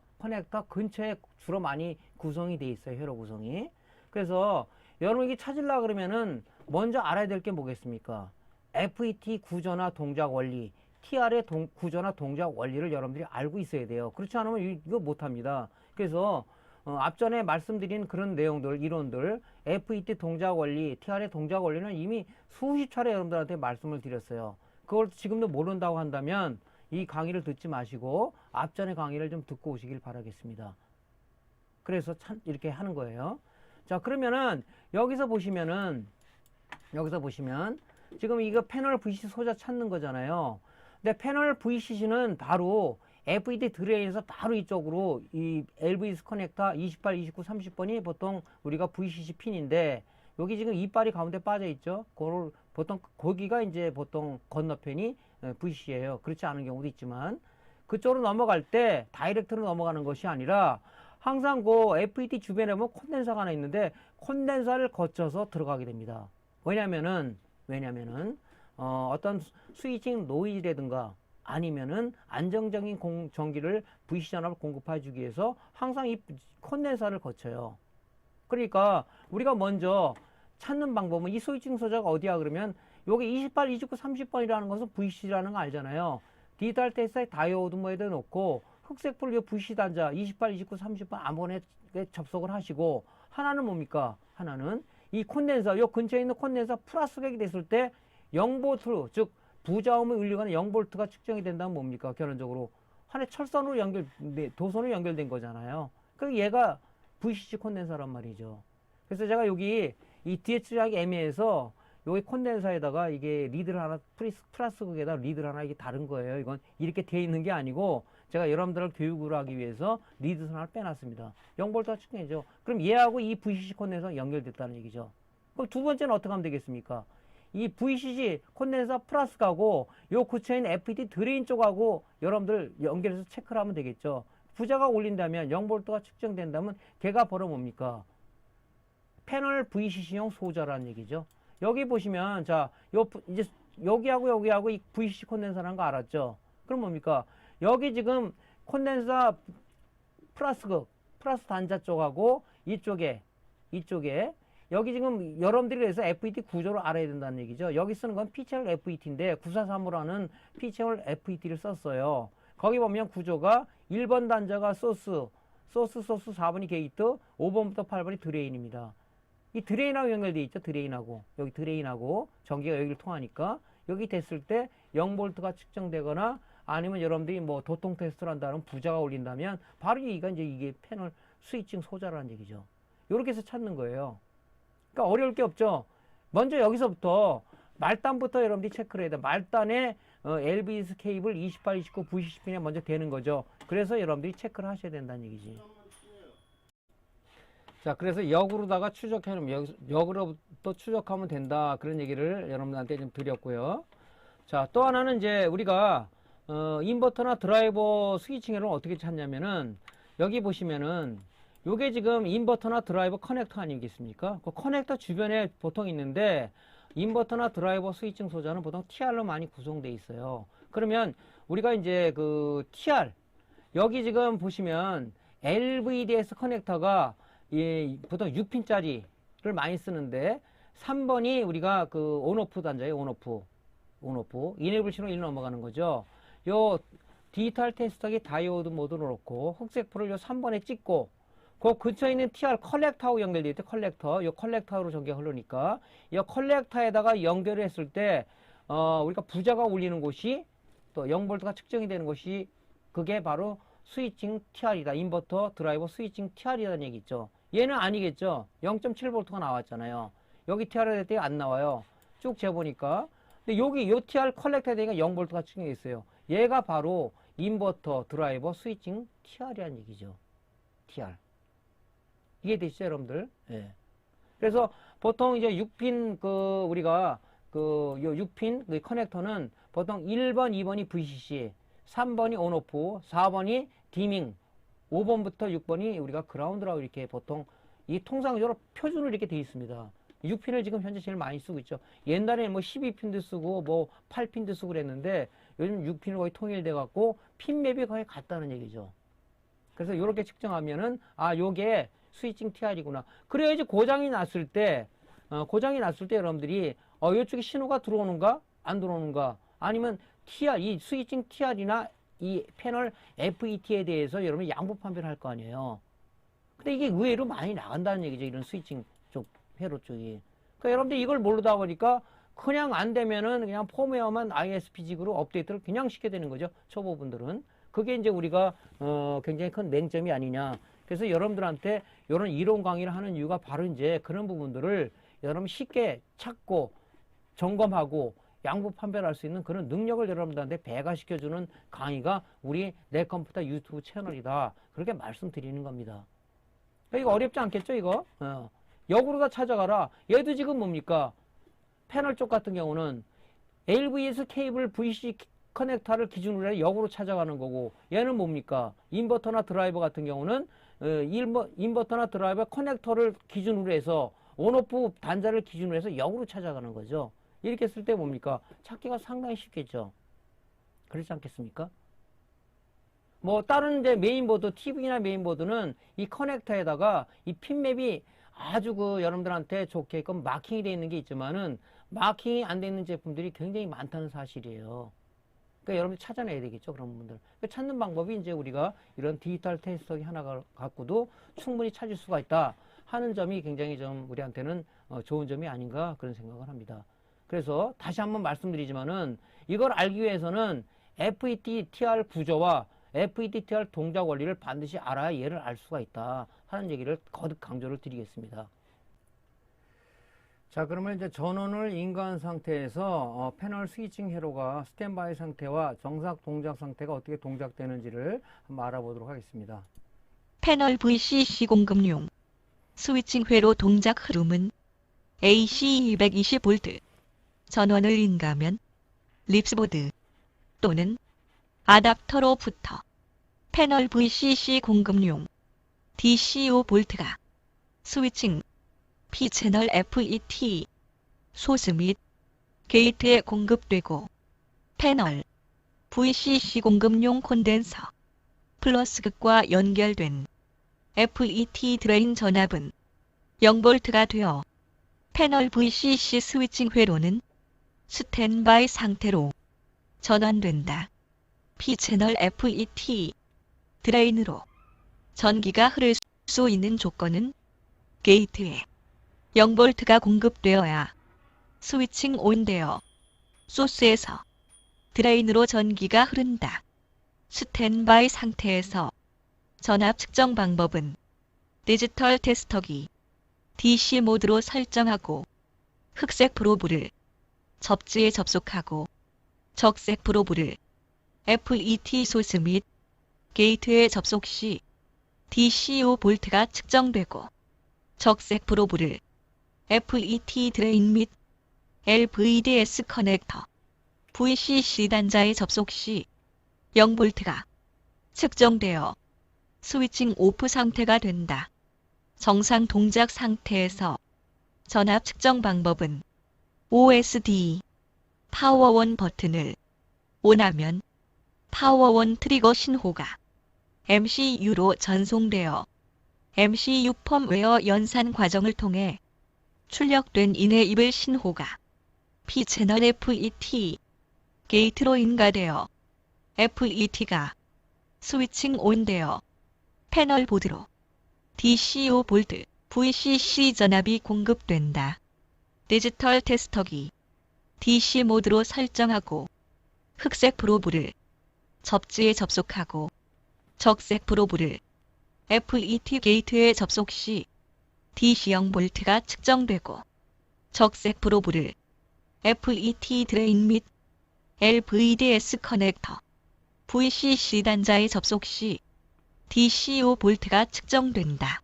[SPEAKER 1] 근처에 주로 많이 구성이 돼 있어요. 회로 구성이. 그래서 여러분 이게 찾으려 그러면은 먼저 알아야 될 게 뭐겠습니까? FET 구조나 동작 원리, TR의 구조나 동작 원리를 여러분들이 알고 있어야 돼요. 그렇지 않으면 이거 못합니다. 그래서 앞전에 말씀드린 그런 내용들, 이론들, FET 동작 원리, TR의 동작 원리는 이미 수십 차례 여러분들한테 말씀을 드렸어요. 그걸 지금도 모른다고 한다면 이 강의를 듣지 마시고 앞전의 강의를 좀 듣고 오시길 바라겠습니다. 그래서 이렇게 하는 거예요. 자, 그러면은 여기서 보시면 지금 이거 패널 VCC 소자 찾는 거잖아요. 근데 패널 VCC는 바로 FET 드레인에서 바로 이쪽으로 이 LVDS 커넥터 28, 29, 30번이 보통 우리가 VCC 핀인데 여기 지금 이빨이 가운데 빠져 있죠. 그걸 보통 거기가 이제 보통 건너편이 VCC예요. 그렇지 않은 경우도 있지만 그쪽으로 넘어갈 때 다이렉트로 넘어가는 것이 아니라 항상 그 FET 주변에 보면 콘덴서가 하나 있는데 콘덴서를 거쳐서 들어가게 됩니다. 왜냐면은 어떤 스위칭 노이즈라든가 아니면은 안정적인 전기를 VCC 전압을 공급해 주기 위해서 항상 이 콘덴서를 거쳐요. 그러니까 우리가 먼저 찾는 방법은 이 스위칭 소자가 어디야 그러면 여기 28, 29, 30번이라는 것은 VCC라는 거 알잖아요. 디지털 테스트에 다이오드 모드에 놓고 흑색불 요 VCC 단자 28, 29, 30번 아무거나 접속을 하시고 하나는 뭡니까? 하나는 이 콘덴서 요 근처에 있는 콘덴서 플러스백이 됐을 때 0V 즉 부자음의 울리거나 0V가 측정이 된다면 뭡니까? 결론적으로 하나의 철선으로 도선으로 연결된 거잖아요. 그러니까 얘가 VCC 콘덴서란 말이죠. 그래서 제가 여기 이 DH하기 애매해서 여기 콘덴서에다가 이게 리드를 하나 플러스극에다 리드를 하나 이게 다른 거예요. 이건 이렇게 돼 있는 게 아니고 제가 여러분들을 교육을 하기 위해서 리드 선을 빼놨습니다. 0V가 측정이죠. 그럼 얘하고 이 VCC 콘덴서 연결됐다는 얘기죠. 그럼 두 번째는 어떻게 하면 되겠습니까? 이 VCC 콘덴서 플러스하고 요 근처에 있는 FET 드레인 쪽하고 여러분들 연결해서 체크를 하면 되겠죠. 부자가 올린다면 0V가 측정된다면 걔가 바로 뭡니까? 패널 VCC용 소자라는 얘기죠. 여기 보시면 자, 이제 여기하고 이 VCC 콘덴서라는 거 알았죠? 그럼 뭡니까? 여기 지금 콘덴서 플러스 단자 쪽하고 이쪽에 여기 지금 여러분들이 그래서 FET 구조를 알아야 된다는 얘기죠. 여기 쓰는 건 P-채널 FET인데 9435라는 P-채널 FET를 썼어요. 거기 보면 구조가 1번 단자가 소스 4번이 게이트, 5번부터 8번이 드레인입니다. 이 드레인하고 연결되어 있죠. 여기 드레인하고 전기가 여기를 통하니까 여기 됐을 때 0V가 측정되거나 아니면 여러분들이 뭐 도통 테스트를 한다면 부자가 올린다면 바로 이게 패널 스위칭 소자라는 얘기죠. 이렇게 해서 찾는 거예요. 그러니까 어려울 게 없죠. 먼저 여기서부터 말단부터 여러분들이 체크를 해야 돼. 말단에 LVDS 케이블 28, 29, VCC핀에 먼저 되는 거죠. 그래서 여러분들이 체크를 하셔야 된다는 얘기지. 자, 그래서 역으로다가 역으로부터 추적하면 된다. 그런 얘기를 여러분들한테 좀 드렸고요. 자, 또 하나는 이제 우리가 인버터나 드라이버 스위칭을 어떻게 찾냐면은 여기 보시면은 요게 지금 인버터나 드라이버 커넥터 아니겠습니까? 그 커넥터 주변에 보통 있는데 인버터나 드라이버 스위칭 소자는 보통 TR로 많이 구성되어 있어요. 그러면 우리가 이제 그 TR 여기 지금 보시면 LVDS 커넥터가 보통 6핀짜리를 많이 쓰는데 3번이 우리가 그 온오프 단자예요. 온오프 이네블 신호 1 넘어가는 거죠. 요 디지털 테스터기 다이오드 모드로 놓고 흑색불을 요 3번에 찍고 그 근처에 있는 TR 컬렉터하고 연결되어 있대. 요 컬렉터로 전기가 흐르니까 이 컬렉터에다가 연결을 했을 때 우리가 부자가 울리는 곳이 또 0V가 측정이 되는 곳이 그게 바로 스위칭 TR이다. 인버터 드라이버 스위칭 TR이라는 얘기 있죠. 얘는 아니겠죠. 0.7V가 나왔잖아요. 여기 TR에 될 때 안 나와요. 쭉 재보니까. 근데 여기 요 TR 컬렉터에 되니까 0V가 측정이 있어요. 얘가 바로 인버터, 드라이버, 스위칭, TR이라는 얘기죠. TR. 이게 되시죠, 여러분들? 예. 그래서 보통 이제 6핀 우리가 요 6핀 그 커넥터는 보통 1번, 2번이 VCC, 3번이 온오프, 4번이 디밍, 5번부터 6번이 우리가 그라운드라고 이렇게 보통 이 통상적으로 표준으로 이렇게 되어 있습니다. 6핀을 지금 현재 제일 많이 쓰고 있죠. 옛날에는 뭐 12핀도 쓰고 뭐 8핀도 쓰고 그랬는데 요즘 6핀으로 거의 통일돼 갖고 핀맵이 거의 같다는 얘기죠. 그래서 이렇게 측정하면은 요게 스위칭 TR이구나. 그래야지 고장이 났을 때 여러분들이 이쪽에 신호가 들어오는가 안 들어오는가, 아니면 TR 이 스위칭 TR이나 이 패널 FET에 대해서 여러분이 양보 판별을 할 거 아니에요. 근데 이게 의외로 많이 나간다는 얘기죠. 이런 스위칭 쪽 회로 쪽이. 그러니까 여러분들 이걸 모르다 보니까 그냥 안 되면은 그냥 펌웨어만 ISP직으로 업데이트를 그냥 시켜야 되는 거죠. 초보분들은. 그게 이제 우리가 굉장히 큰 맹점이 아니냐. 그래서 여러분들한테 이런 이론 강의를 하는 이유가 바로 이제 그런 부분들을 여러분 쉽게 찾고 점검하고 양보 판별할 수 있는 그런 능력을 여러분들한테 배가시켜주는 강의가 우리 내 컴퓨터 유튜브 채널이다. 그렇게 말씀드리는 겁니다. 이거 어렵지 않겠죠, 이거? 역으로 다 찾아가라. 얘도 지금 뭡니까? 패널 쪽 같은 경우는 LVS 케이블 VC 커넥터를 기준으로 해 역으로 찾아가는 거고, 얘는 뭡니까? 인버터나 드라이버 같은 경우는 인버터나 드라이버 커넥터를 기준으로 해서 온오프 단자를 기준으로 해서 역으로 찾아가는 거죠. 이렇게 쓸 때 뭡니까? 찾기가 상당히 쉽겠죠. 그렇지 않겠습니까? 뭐 다른 이제 메인보드, TV나 메인보드는 이 커넥터에다가 이 핀맵이 아주 여러분들한테 좋게끔 마킹이 되어 있는 게 있지만은 마킹이 안 되어 있는 제품들이 굉장히 많다는 사실이에요. 그러니까 여러분들 찾아내야 되겠죠, 그런 분들. 그러니까 찾는 방법이 이제 우리가 이런 디지털 테스터기 하나 갖고도 충분히 찾을 수가 있다 하는 점이 굉장히 좀 우리한테는 좋은 점이 아닌가 그런 생각을 합니다. 그래서 다시 한번 말씀드리지만은 이걸 알기 위해서는 FET-TR 구조와 FET-TR 동작 원리를 반드시 알아야 얘를 알 수가 있다 하는 얘기를 거듭 강조를 드리겠습니다. 자, 그러면 이제 전원을 인가한 상태에서 패널 스위칭 회로가 스탠바이 상태와 정상 동작 상태가 어떻게 동작되는지를 한번 알아보도록 하겠습니다.
[SPEAKER 2] 패널 VCC 공급용 스위칭 회로 동작 흐름은 AC 220V 전원을 인가하면 립스보드 또는 아답터로부터 패널 VCC 공급용 DC5V가 스위칭 P채널 FET 소스 및 게이트에 공급되고 패널 VCC 공급용 콘덴서 플러스 극과 연결된 FET 드레인 전압은 0V가 되어 패널 VCC 스위칭 회로는 스탠바이 상태로 전환된다. P채널 FET 드레인으로 전기가 흐를 수 있는 조건은 게이트에 0V가 공급되어야 스위칭 온되어 소스에서 드레인으로 전기가 흐른다. 스탠바이 상태에서 전압 측정 방법은 디지털 테스터기 DC 모드로 설정하고 흑색 프로브를 접지에 접속하고 적색 프로브를 FET 소스 및 게이트에 접속 시 DC5V가 측정되고 적색 프로브를 FET 드레인 및 LVDS 커넥터 VCC 단자에 접속 시 0V가 측정되어 스위칭 오프 상태가 된다. 정상 동작 상태에서 전압 측정 방법은 OSD 파워온 버튼을 온하면 파워온 트리거 신호가 MCU로 전송되어 MCU 펌웨어 연산 과정을 통해 출력된 이네이블 신호가 P채널 FET 게이트로 인가되어 FET가 스위칭 온되어 패널 보드로 DC5V VCC 전압이 공급된다. 디지털 테스터기 DC 모드로 설정하고 흑색 프로브를 접지에 접속하고 적색 프로브를 FET 게이트에 접속 시 DC 0V가 측정되고 적색 프로브를 FET 드레인 및 LVDS 커넥터 VCC 단자에 접속 시 DC5 볼트가 측정된다.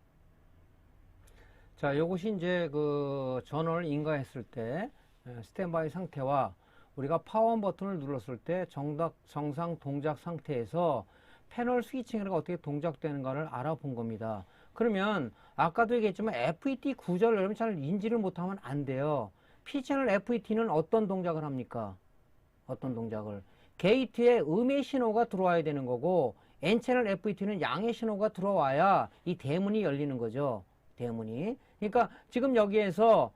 [SPEAKER 1] 자, 요것이 이제 그 전원을 인가했을 때 스탠바이 상태와 우리가 파워온 버튼을 눌렀을 때 정상 동작 상태에서 패널 스위칭이가 어떻게 동작되는가를 알아본 겁니다. 그러면 아까도 얘기했지만 FET 구조를 여러분 잘 인지를 못하면 안 돼요. P채널 FET는 어떤 동작을 합니까? 어떤 동작을? 게이트에 음의 신호가 들어와야 되는 거고 N채널 FET는 양의 신호가 들어와야 이 대문이 열리는 거죠. 대문이. 그러니까 지금 여기에서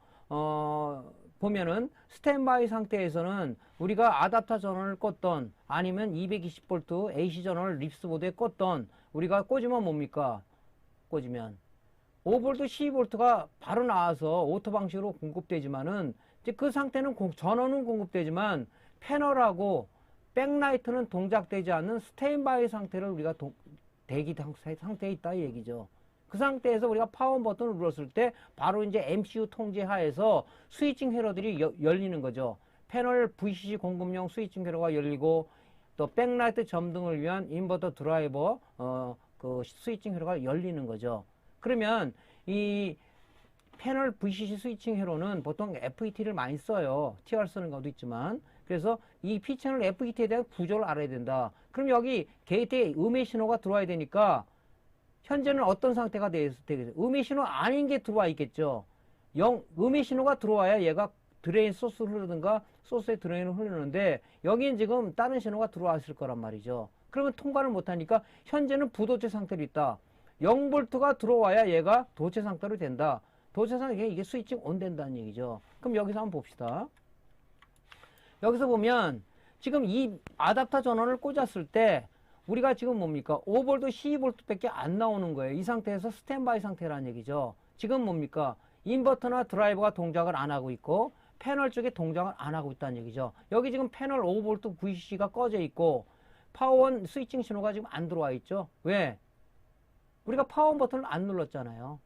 [SPEAKER 1] 보면은 스탠바이 상태에서는 우리가 아답터 전원을 껐던 아니면 220V AC 전원을 립스보드에 껐던 우리가 꽂으면 뭡니까? 꽂으면 5V, 12V가 바로 나와서 오토 방식으로 공급되지만은 이제 그 상태는 전원은 공급되지만 패널하고 백라이트는 동작되지 않는 스탠바이 상태를 우리가 대기 상태에 있다 이 얘기죠. 그 상태에서 우리가 파워 버튼을 눌렀을 때 바로 이제 MCU 통제 하에서 스위칭 회로들이 열리는 거죠. 패널 VCC 공급용 스위칭 회로가 열리고 또 백라이트 점등을 위한 인버터 드라이버 그 스위칭 회로가 열리는 거죠. 그러면 이 패널 VCC 스위칭 회로는 보통 FET를 많이 써요. TR 쓰는 것도 있지만. 그래서 이 P채널 FET에 대한 구조를 알아야 된다. 그럼 여기 게이트에 음의 신호가 들어와야 되니까 현재는 어떤 상태가 되겠어요? 음의 신호 아닌 게 들어와 있겠죠. 음의 신호가 들어와야 얘가 드레인 소스를 흐르든가 소스에 드레인을 흐르는데 여기는 지금 다른 신호가 들어왔을 거란 말이죠. 그러면 통과를 못하니까 현재는 부도체 상태로 있다. 0V가 들어와야 얘가 도체 상태로 된다. 도체 상태 이게 스위칭 온 된다는 얘기죠. 그럼 여기서 한번 봅시다. 여기서 보면 지금 이 아답터 전원을 꽂았을 때 우리가 지금 뭡니까? 5V, 12V 밖에 안 나오는 거예요. 이 상태에서 스탠바이 상태라는 얘기죠. 지금 뭡니까? 인버터나 드라이버가 동작을 안 하고 있고 패널 쪽에 동작을 안 하고 있다는 얘기죠. 여기 지금 패널 5V VCC가 꺼져 있고 파워온 스위칭 신호가 지금 안 들어와 있죠. 왜? 우리가 파워온 버튼을 안 눌렀잖아요.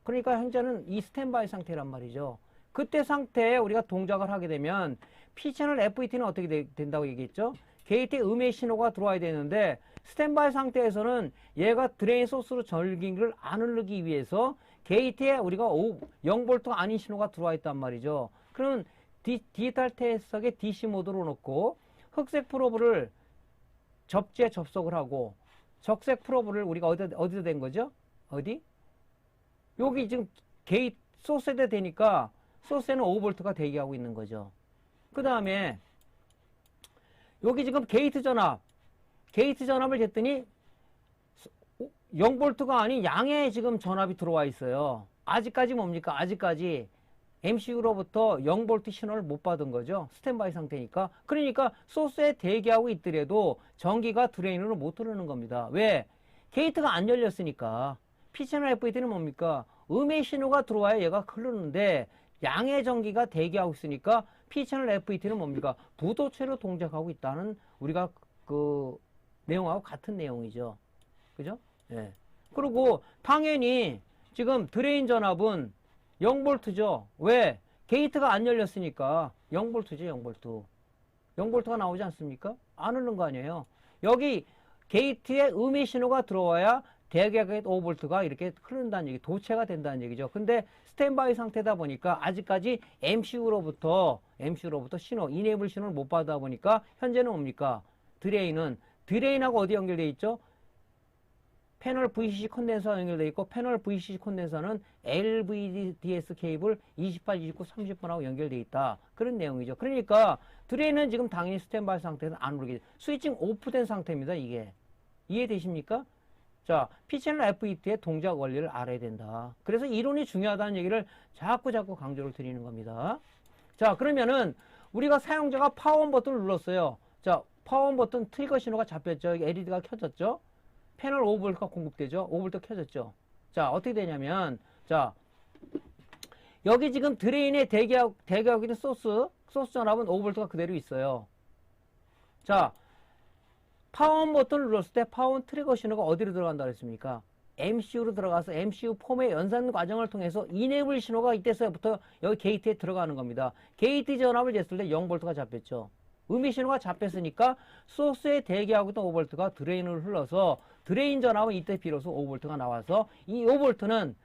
[SPEAKER 1] 그러니까 현재는 이 스탠바이 상태란 말이죠. 그때 상태에 우리가 동작을 하게 되면 P채널 FET는 어떻게 된다고 얘기했죠? 게이트에 음의 신호가 들어와야 되는데 스탠바이 상태에서는 얘가 드레인 소스로 전기를 안 흐르기 위해서 게이트에 우리가 0V가 아닌 신호가 들어와 있단 말이죠. 그러면 디지털 테스터의 DC 모드로 놓고 흑색 프로브를 접지에 접속을 하고 적색 프로브를 우리가 어디다 댄 거죠? 어디? 여기 지금 게이트 소스에 되니까 소스에는 5V가 대기하고 있는 거죠. 그 다음에 여기 지금 게이트 전압을 쟀더니 0V가 아닌 양의 지금 전압이 들어와 있어요. 아직까지 뭡니까? 아직까지 MCU로부터 0V 신호를 못 받은 거죠. 스탠바이 상태니까. 그러니까 소스에 대기하고 있더라도 전기가 드레인으로 못 흐르는 겁니다. 왜? 게이트가 안 열렸으니까. P채널 FET는 뭡니까? 음의 신호가 들어와야 얘가 흐르는데 양의 전기가 대기하고 있으니까 P채널 FET는 뭡니까? 부도체로 동작하고 있다는 우리가 그 내용하고 같은 내용이죠. 그죠? 예. 그리고 당연히 지금 드레인 전압은 0V죠. 왜? 게이트가 안 열렸으니까 0V죠, 0V. 0V가 나오지 않습니까? 안 흐르는 거 아니에요. 여기 게이트에 음의 신호가 들어와야 대략의 5V가 이렇게 흐른다는 얘기, 도체가 된다는 얘기죠. 근데 스탠바이 상태다 보니까 아직까지 MCU로부터 신호, 이네이블 신호를 못 받다 보니까 현재는 뭡니까? 드레인하고 어디 연결되어 있죠? 패널 VCC 콘덴서가 연결되어 있고 패널 VCC 콘덴서는 LVDS 케이블 28, 29, 30번하고 연결되어 있다. 그런 내용이죠. 그러니까 드레인은 지금 당연히 스탠바이 상태에서 안 오르게 스위칭 오프된 상태입니다. 이게. 이해되십니까? 자, P채널 FET의 동작 원리를 알아야 된다. 그래서 이론이 중요하다는 얘기를 자꾸 강조를 드리는 겁니다. 자, 그러면은 우리가 사용자가 파워온 버튼을 눌렀어요. 자, 파워온 버튼 트리거 신호가 잡혔죠. LED가 켜졌죠. 패널 5V가 공급되죠. 5V 켜졌죠. 자, 어떻게 되냐면, 자, 여기 지금 드레인에 대기하고 있는 소스 전압은 5V가 그대로 있어요. 자, 파워온 버튼을 눌렀을 때 파워온 트리거 신호가 어디로 들어간다 그랬습니까? MCU로 들어가서 MCU 폼의 연산 과정을 통해서 이네이블 신호가 이때서부터 여기 게이트에 들어가는 겁니다. 게이트 전압을 쟀을 때 0V가 잡혔죠. 음의 신호가 잡혔으니까 소스에 대기하고 있던 5V가 드레인을 흘러서 드레인 전압은 이때 비로소 5V가 나와서 이 5V는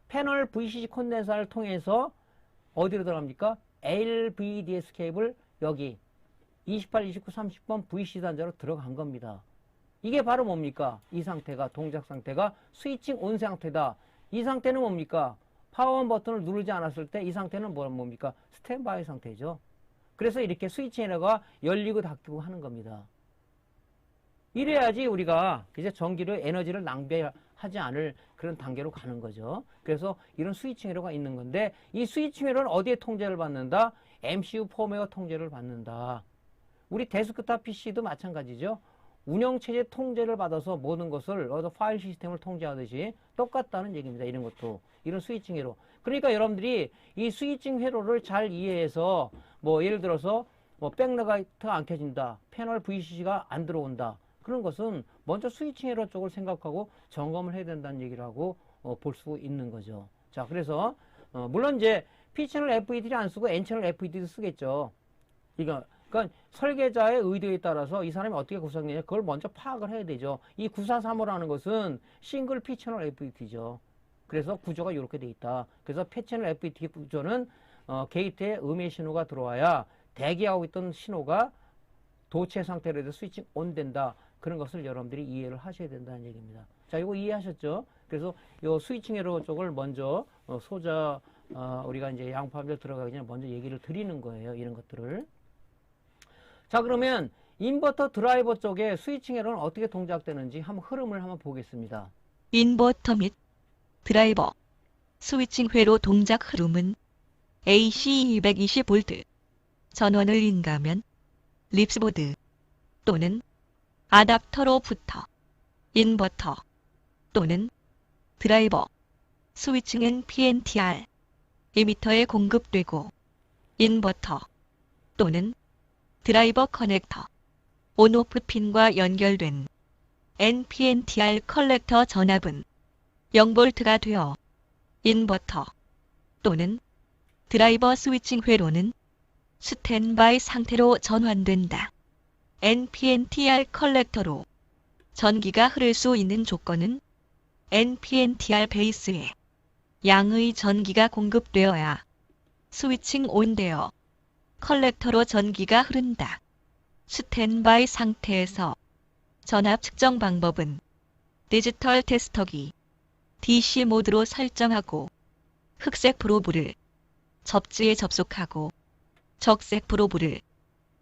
[SPEAKER 1] 패널 VCC 콘덴서를 통해서 어디로 들어갑니까? LVDS 케이블 여기 28, 29, 30번 VCC 단자로 들어간 겁니다. 이게 바로 뭡니까? 이 상태가 동작 상태가 스위칭 온 상태다. 이 상태는 뭡니까? 파워온 버튼을 누르지 않았을 때 이 상태는 뭡니까? 스탠바이 상태죠. 그래서 이렇게 스위치 에너가 열리고 닫히고 하는 겁니다. 이래야지 우리가 이제 전기를 에너지를 낭비하지 않을 그런 단계로 가는 거죠. 그래서 이런 스위칭 에러가 있는 건데 이 스위칭 에러는 어디에 통제를 받는다? MCU 펌웨어 통제를 받는다. 우리 데스크탑 PC도 마찬가지죠. 운영체제 통제를 받아서 모든 것을 파일 시스템을 통제하듯이 똑같다는 얘기입니다. 이런 것도. 이런 스위칭 회로. 그러니까 여러분들이 이 스위칭 회로를 잘 이해해서 뭐 예를 들어서 뭐 백라이트가 안 켜진다. 패널 VCC가 안 들어온다. 그런 것은 먼저 스위칭 회로 쪽을 생각하고 점검을 해야 된다는 얘기를 하고 볼 수 있는 거죠. 자, 그래서 물론 이제 P채널 FED를 안 쓰고 N채널 FED도 쓰겠죠. 그러니까 설계자의 의도에 따라서 이 사람이 어떻게 구성되냐 그걸 먼저 파악을 해야 되죠. 이 9435라는 것은 싱글 P채널 FET죠. 그래서 구조가 이렇게 돼 있다. 그래서 P채널 FET 구조는 게이트에 음의 신호가 들어와야 대기하고 있던 신호가 도체 상태로 해서 스위칭 온 된다. 그런 것을 여러분들이 이해를 하셔야 된다는 얘기입니다. 자, 이거 이해하셨죠? 그래서 이 스위칭 에러 쪽을 먼저 우리가 이제 양파별 들어가기 전에 먼저 얘기를 드리는 거예요. 이런 것들을. 자, 그러면 인버터 드라이버 쪽에 스위칭 에러는 어떻게 동작되는지 한번 흐름을 한번 보겠습니다.
[SPEAKER 2] 인버터 및 드라이버 스위칭 회로 동작 흐름은 AC 220V 전원을 인가하면 립스보드 또는 아답터로부터 인버터 또는 드라이버 스위칭은 PNTR 이미터에 공급되고 인버터 또는 드라이버 커넥터 온오프 핀과 연결된 NPNTR 컬렉터 전압은 0V가 되어 인버터 또는 드라이버 스위칭 회로는 스탠바이 상태로 전환된다. NPNTR 컬렉터로 전기가 흐를 수 있는 조건은 NPNTR 베이스에 양의 전기가 공급되어야 스위칭 온되어 컬렉터로 전기가 흐른다. 스탠바이 상태에서 전압 측정 방법은 디지털 테스터기 DC 모드로 설정하고 흑색 프로브를 접지에 접속하고 적색 프로브를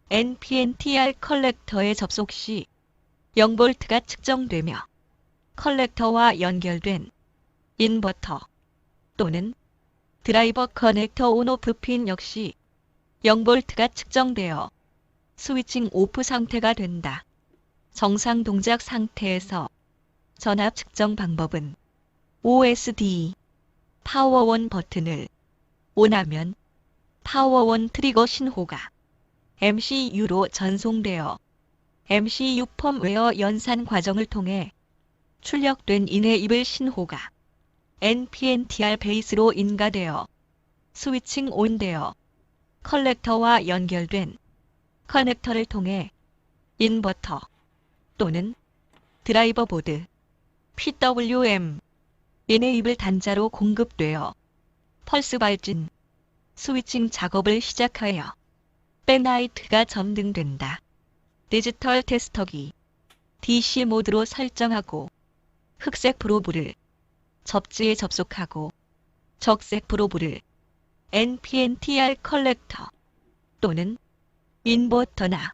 [SPEAKER 2] NPNTR 컬렉터에 접속 시 0V가 측정되며 컬렉터와 연결된 인버터 또는 드라이버 커넥터 온오프 핀 역시 0V가 측정되어 스위칭 오프 상태가 된다. 정상 동작 상태에서 전압 측정 방법은 OSD 파워온 버튼을 온하면 파워온 트리거 신호가 MCU로 전송되어 MCU 펌웨어 연산 과정을 통해 출력된 이네이블 신호가 NPNTR 베이스로 인가되어 스위칭 온되어 컬렉터와 연결된 커넥터를 통해 인버터 또는 드라이버 보드 PWM 이네이블 단자로 공급되어 펄스 발진 스위칭 작업을 시작하여 백라이트가 점등된다. 디지털 테스터기 DC 모드로 설정하고 흑색 프로브를 접지에 접속하고 적색 프로브를 NPNTR 컬렉터 또는 인버터나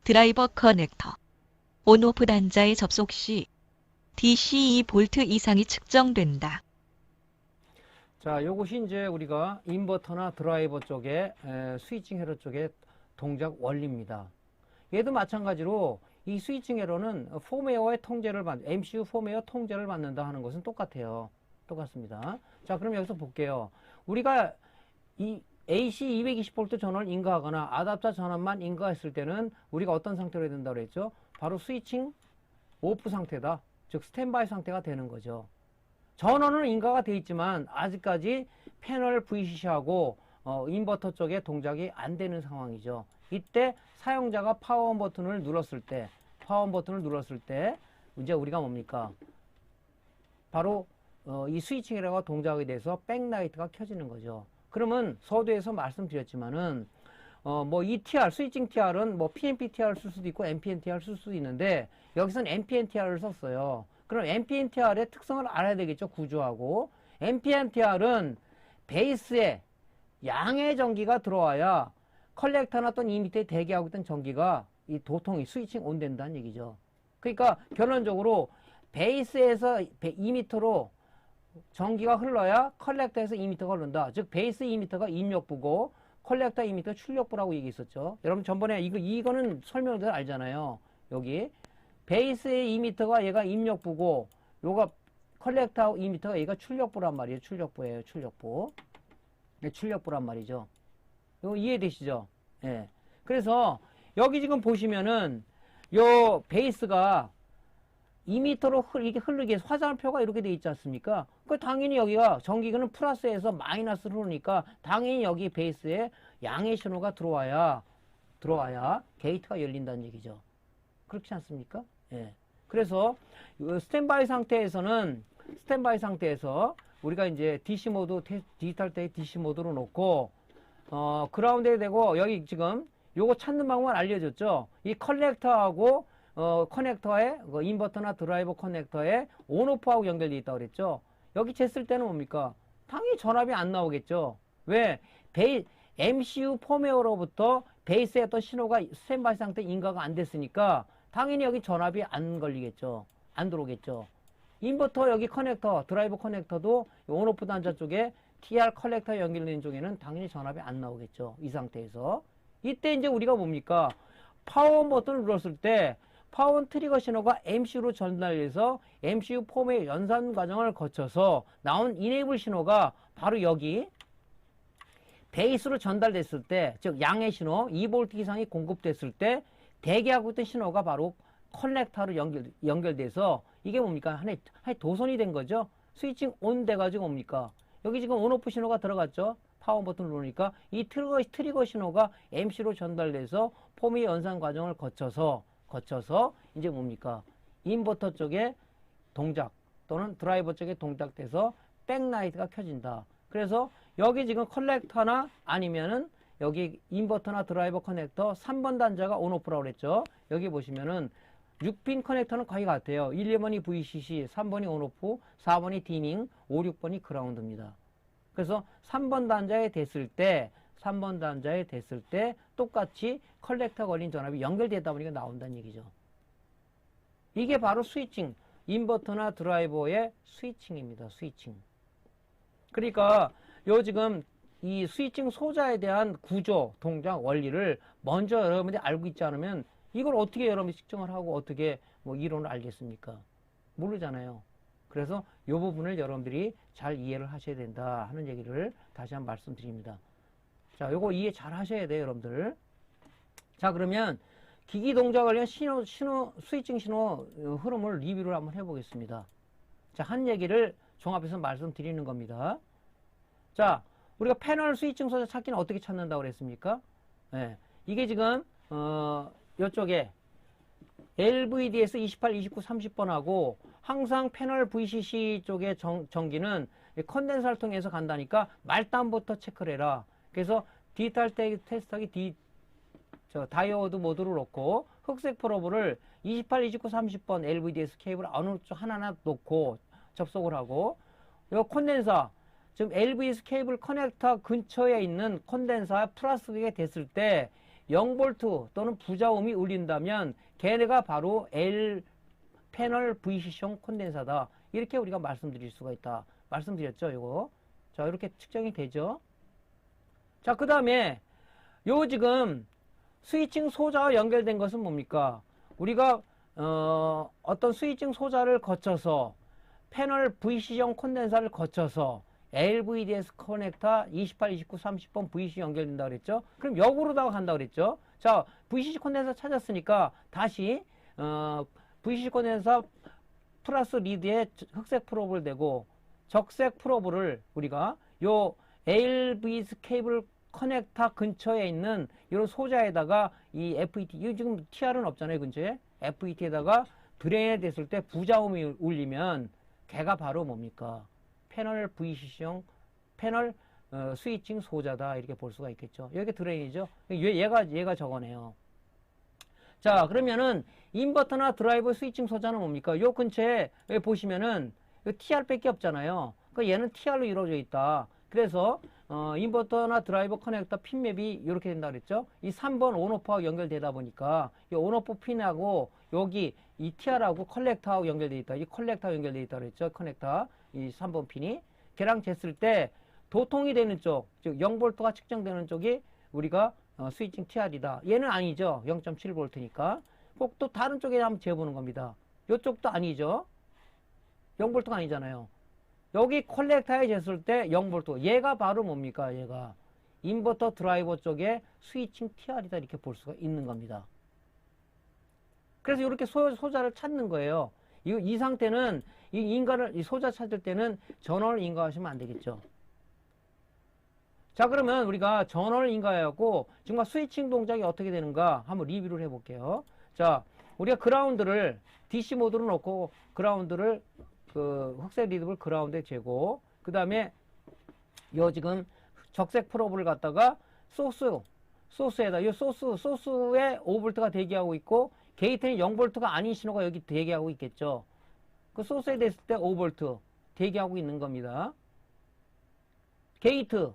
[SPEAKER 2] 드라이버 커넥터 온오프 단자에 접속 시 DC 2V 이상이 측정된다.
[SPEAKER 1] 자, 요것이 이제 우리가 인버터나 드라이버 쪽에 스위칭 회로 쪽의 동작 원리입니다. 얘도 마찬가지로 이 스위칭 회로는 펌웨어의 통제를 MCU 펌웨어 통제를 받는다 하는 것은 똑같아요. 똑같습니다. 자, 그럼 여기서 볼게요. 우리가 이 AC 220V 전원을 인가하거나 아답터 전원만 인가했을 때는 우리가 어떤 상태로 해야 된다고 그랬죠? 바로 스위칭 오프 상태다. 즉 스탠바이 상태가 되는 거죠. 전원은 인가가 되어 있지만 아직까지 패널 VCC하고 인버터 쪽에 동작이 안 되는 상황이죠. 이때 사용자가 파워온 버튼을 눌렀을 때 이제 우리가 뭡니까? 바로 이 스위칭이라고 동작에 대해서 백라이트가 켜지는 거죠. 그러면 서두에서 말씀드렸지만은 뭐 이 TR, 스위칭 TR은 뭐 PNP TR을 쓸 수도 있고 MPN TR을 쓸 수도 있는데 여기서는 MPN TR을 썼어요. 그럼 MPN TR의 특성을 알아야 되겠죠. 구조하고. MPN TR은 베이스에 양의 전기가 들어와야 컬렉터나 또는 이미터에 대기하고 있던 전기가 이 도통이 스위칭 온 된다는 얘기죠. 그러니까 결론적으로 베이스에서 이미터로 전기가 흘러야 컬렉터에서 이미터가 흐른다. 즉 베이스 이미터가 입력부고 컬렉터 이미터 출력부라고 얘기했었죠. 여러분 전번에 이거는 설명을 알잖아요. 여기 베이스의 이미터가 얘가 입력부고 요가 컬렉터 이미터가 얘가 출력부란 말이에요. 출력부예요. 출력부. 네, 출력부란 말이죠. 이거 이해되시죠? 예. 그래서 여기 지금 보시면은 요 베이스가 2m로 이렇게 흐르게 화살표가 이렇게 돼 있지 않습니까? 그 당연히 여기가 전기는 플러스에서 마이너스로 흐르니까 당연히 여기 베이스에 양의 신호가 들어와야 게이트가 열린다는 얘기죠. 그렇지 않습니까? 예. 그래서 스탠바이 상태에서 우리가 이제 DC 모드 디지털 때 DC 모드로 놓고 그라운드에 대고 여기 지금 요거 찾는 방법을 알려줬죠. 이 컬렉터하고 커넥터에 인버터나 드라이버 커넥터에 온오프하고 연결되어 있다고 그랬죠. 여기 쟀을 때는 뭡니까? 당연히 전압이 안 나오겠죠. 왜? MCU 펌웨어로부터 베이스에 어떤 신호가 스탠바이 상태 인가가 안 됐으니까 당연히 여기 전압이 안 걸리겠죠. 안 들어오겠죠. 인버터 여기 커넥터, 드라이버 커넥터도 온오프 단자 쪽에 TR 컬렉터 연결된 쪽에는 당연히 전압이 안 나오겠죠. 이 상태에서. 이때 이제 우리가 뭡니까? 파워온 버튼을 눌렀을 때 파워온 트리거 신호가 MCU로 전달돼서 MCU 폼의 연산 과정을 거쳐서 나온 이네이블 신호가 바로 여기 베이스로 전달됐을 때, 즉 양의 신호 2V 이상이 공급됐을 때 대기하고 있던 신호가 바로 컬렉터로 연결돼서 이게 뭡니까? 하나의 도선이 된 거죠. 스위칭 온 돼가지고 뭡니까? 여기 지금 온오프 신호가 들어갔죠. 파워 버튼을 누르니까 이 트리거 신호가 MC로 전달돼서 폼의 연산 과정을 거쳐서 이제 뭡니까? 인버터 쪽에 동작 또는 드라이버 쪽에 동작돼서 백라이트가 켜진다. 그래서 여기 지금 컬렉터나 아니면은 여기 인버터나 드라이버 커넥터 3번 단자가 온오프라고 그랬죠. 여기 보시면은 6핀 커넥터는 거의 같아요. 1, 2번이 VCC, 3번이 온오프, 4번이 디밍, 5, 6번이 그라운드입니다. 그래서 3번 단자에 됐을 때 똑같이 컬렉터 걸린 전압이 연결되다 보니까 나온다는 얘기죠. 이게 바로 스위칭, 인버터나 드라이버의 스위칭입니다. 스위칭. 그러니까 요 지금 이 스위칭 소자에 대한 구조, 동작, 원리를 먼저 여러분들이 알고 있지 않으면 이걸 어떻게 여러분이 측정을 하고 어떻게 뭐 이론을 알겠습니까? 모르잖아요. 그래서 이 부분을 여러분들이 잘 이해를 하셔야 된다 하는 얘기를 다시 한번 말씀드립니다. 자, 요거 이해 잘 하셔야 돼요, 여러분들. 자, 그러면 기기 동작 관련 스위칭 신호 흐름을 리뷰를 한번 해보겠습니다. 자, 한 얘기를 종합해서 말씀드리는 겁니다. 자, 우리가 패널 스위칭 소자 찾기는 어떻게 찾는다고 그랬습니까? 네, 이게 지금 이쪽에 LVDS 28, 29, 30번하고 항상 패널 VCC 쪽의 전기는 컨덴서를 통해서 간다니까 말단부터 체크를 해라. 그래서 디지털 테스터기 다이오드 모드로 놓고 흑색 프로브를 28, 29, 30번 LVDS 케이블 어느 쪽 하나하나 놓고 접속을 하고 요 콘덴서 지금 LVDS 케이블 커넥터 근처에 있는 콘덴서가 플러스가 됐을 때 0V 또는 부자음이 울린다면 걔네가 바로 패널 VCC용 콘덴서다. 이렇게 우리가 말씀드릴 수가 있다. 말씀드렸죠, 이거. 자, 이렇게 측정이 되죠. 자, 그 다음에 요 지금 스위칭 소자와 연결된 것은 뭡니까? 우리가 어떤 스위칭 소자를 거쳐서 패널 VCC용 콘덴서를 거쳐서 LVDS 커넥터 28, 29, 30번 VCC 연결된다 그랬죠? 그럼 역으로다가 간다 그랬죠? 자, VCC 콘덴서 찾았으니까 다시 VCC 콘덴서 플러스 리드에 흑색 프로브를 대고 적색 프로브를 우리가 요 LVDS 케이블 커넥터 근처에 있는 이런 소자에다가 이 FET, 이거 지금 TR은 없잖아요, 근처에. FET에다가 드레인에 됐을 때 부자음이 울리면 걔가 바로 뭡니까? 패널 VCC형 패널 스위칭 소자다. 이렇게 볼 수가 있겠죠. 여기 드레인이죠. 얘가 저거네요. 자, 그러면은 인버터나 드라이버 스위칭 소자는 뭡니까? 요 근처에 보시면은 TR밖에 없잖아요. 그러니까 얘는 TR로 이루어져 있다. 그래서 인버터나 드라이버 커넥터 핀맵이 이렇게 된다 그랬죠. 이 3번 온오프하고 연결되다 보니까 이 온오프 핀하고 여기 이 TR하고 컬렉터하고 연결되어 있다. 이 컬렉터하고 연결되어 있다 그랬죠. 커넥터 이 3번 핀이 걔랑 쟀을 때 도통이 되는 쪽, 즉 0V가 측정되는 쪽이 우리가 스위칭 TR이다. 얘는 아니죠. 0.7V니까. 꼭 또 다른 쪽에 한번 재보는 겁니다. 이쪽도 아니죠. 0V가 아니잖아요. 여기 컬렉터에 쟀을 때 0V. 얘가 바로 뭡니까? 얘가 인버터 드라이버 쪽에 스위칭 TR이다. 이렇게 볼 수가 있는 겁니다. 그래서 이렇게 소자를 찾는 거예요. 이 상태는 이 소자 찾을 때는 전원을 인가하시면 안 되겠죠. 자, 그러면 우리가 전원을 인가해갖고 정말 스위칭 동작이 어떻게 되는가 한번 리뷰를 해볼게요. 자, 우리가 그라운드를 DC 모드로 놓고 그라운드를 흑색 리듬을 그라운드에 재고, 그 다음에 요 지금 적색 프로브를 갖다가 소스에다 이 소스에 5V가 대기하고 있고, 게이트는 0V가 아닌 신호가 여기 대기하고 있겠죠. 그 소스에 됐을 때 5V 대기하고 있는 겁니다. 게이트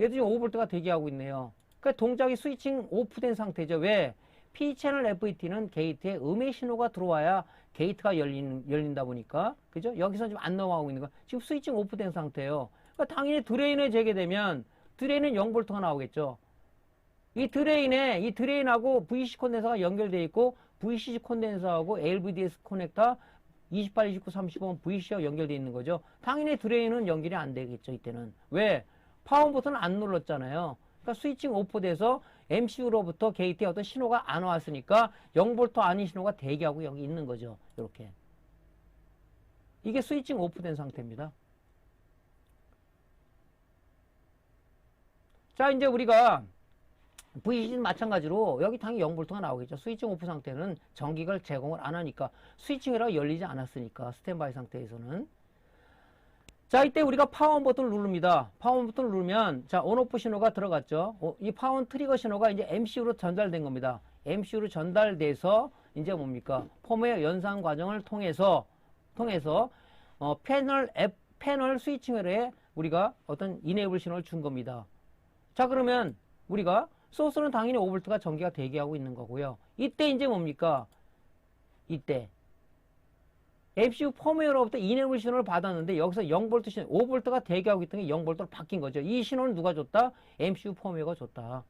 [SPEAKER 1] 얘도 지금 5V가 대기하고 있네요. 그러니까 동작이 스위칭 오프된 상태죠. 왜? P채널 FET는 게이트에 음의 신호가 들어와야 게이트가 열린다 보니까, 그죠? 여기서 지금 안 넘어가고 있는 거. 지금 스위칭 오프된 상태예요. 그러니까 당연히 드레인을 재게 되면 드레인은 0V가 나오겠죠. 이 드레인하고 VCC 콘덴서가 연결되어 있고, VCC 콘덴서하고 LVDS 커넥터 28, 29, 35번 VCC가 연결되어 있는 거죠. 당연히 드레인은 연결이 안 되겠죠, 이때는. 왜? 파워 버튼을 안 눌렀잖아요. 그러니까 스위칭 오프돼서 MCU로부터 게이트에 어떤 신호가 안 왔으니까 0V 아닌 신호가 대기하고 여기 있는 거죠. 이렇게. 이게 스위칭 오프된 상태입니다. 자, 이제 우리가 VCC는 마찬가지로 여기 당연히 0V가 나오겠죠. 스위칭 오프 상태는 전기를 제공을 안 하니까, 스위칭이라고 열리지 않았으니까, 스탠바이 상태에서는. 자, 이때 우리가 파워 버튼을 누릅니다. 파워 버튼을 누르면, 자, 온오프 신호가 들어갔죠. 이 파워 트리거 신호가 이제 MCU로 전달된 겁니다. MCU로 전달돼서 이제 뭡니까? 펌웨어 연산 과정을 통해서 패널 스위칭회로에 우리가 어떤 이네이블 신호를 준 겁니다. 자, 그러면 우리가 소스는 당연히 5V가 전기가 대기하고 있는 거고요. 이때 이제 뭡니까? 이때 MCU 펌웨어로부터 이네이블 신호를 받았는데 여기서 0V 신호, 5V가 대기하고 있던 게 0V로 바뀐 거죠. 이 신호는 누가 줬다? MCU 펌웨어가 줬다.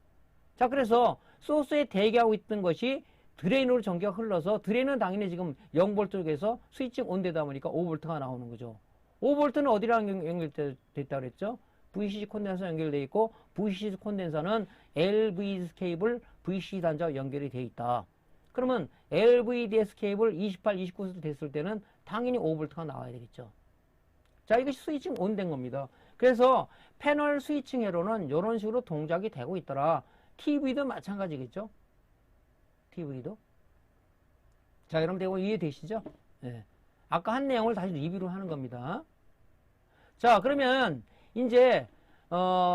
[SPEAKER 1] 자, 그래서 소스에 대기하고 있던 것이 드레인으로 전기가 흘러서, 드레인은 당연히 지금 0V 쪽에서 스위칭 온 되다 보니까 5V가 나오는 거죠. 5V는 어디랑 연결됐다 그랬죠? VCC 콘덴서 연결되어 있고, VCC 콘덴서는 LVDS 케이블 VCC 단자와 연결이 되어 있다. 그러면 LVDS 케이블 28, 29 됐을 때는 당연히 5V가 나와야 되겠죠. 자, 이것이 스위칭 온 된 겁니다. 그래서 패널 스위칭 회로는 이런 식으로 동작이 되고 있더라. TV도 마찬가지겠죠. TV도. 자, 여러분들 이거 이해되시죠? 네. 아까 한 내용을 다시 리뷰를 하는 겁니다. 자, 그러면 이제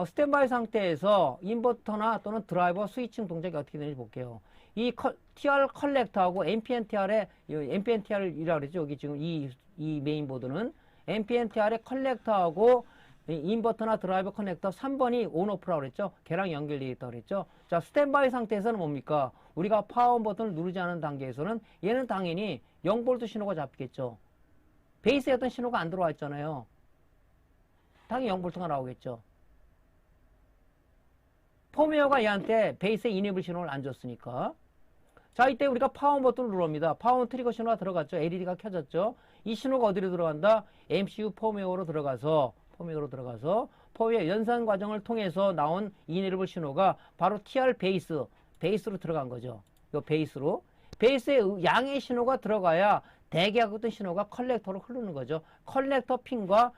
[SPEAKER 1] 스탠바이 상태에서 인버터나 또는 드라이버 스위칭 동작이 어떻게 되는지 볼게요. 이 TR 컬렉터하고 NPN-TR의 NPN-TR이라고 그랬죠. 여기 지금 이 메인보드는 NPN-TR의 컬렉터하고 인버터나 드라이버 커넥터 3번이 온오프라고 그랬죠. 걔랑 연결되어 있다고 그랬죠. 자, 스탠바이 상태에서는 뭡니까? 우리가 파워 버튼을 누르지 않은 단계에서는 얘는 당연히 0V 신호가 잡히겠죠. 베이스에 어떤 신호가 안 들어와 있잖아요. 당연히 0V가 나오겠죠. 펌웨어가 얘한테 베이스에 이네이블 신호를 안 줬으니까. 자, 이때 우리가 파워 버튼을 누릅니다. 파워 트리거 신호가 들어갔죠. LED가 켜졌죠. 이 신호가 어디로 들어간다? MCU 펌웨어로 들어가서 펌웨어 연산 과정을 통해서 나온 이네이블 신호가 바로 TR 베이스로 들어간 거죠. 요 베이스로. 베이스에 양의 신호가 들어가야 대기하고 있던 신호가 컬렉터로 흐르는 거죠. 컬렉터 핀과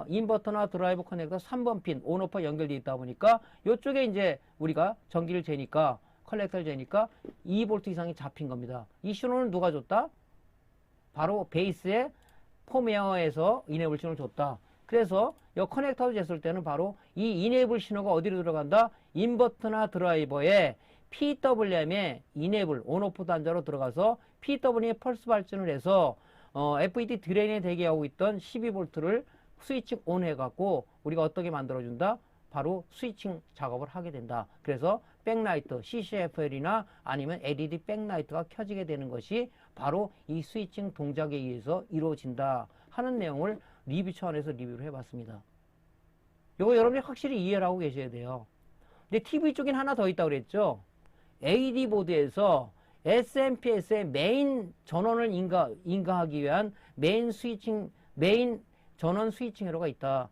[SPEAKER 1] 인버터나 드라이버 커넥터 3번 핀 온오프 연결되어 있다 보니까 이쪽에 이제 우리가 전기를 재니까 컬렉터를 재니까 2V 이상이 잡힌 겁니다. 이 신호는 누가 줬다? 바로 베이스의 폼웨어에서 이네이블 신호를 줬다. 그래서 이 커넥터를 쟀을 때는 바로 이 이네이블 신호가 어디로 들어간다? 인버터나 드라이버에 PWM의 이네이블 온오프 단자로 들어가서 PWM의 펄스 발전을 해서 FET 드레인에 대기하고 있던 12V를 스위칭 온 해갖고 우리가 어떻게 만들어준다? 바로 스위칭 작업을 하게 된다. 그래서 백라이트, CCFL이나 아니면 LED 백라이트가 켜지게 되는 것이 바로 이 스위칭 동작에 의해서 이루어진다 하는 내용을 리뷰 차원에서 리뷰를 해봤습니다. 이거 여러분이 확실히 이해를 하고 계셔야 돼요. 근데 TV 쪽엔 하나 더 있다고 그랬죠? AD 보드에서 SMPS의 메인 전원을 인가하기 위한 메인 전원 스위칭 회로가 있다.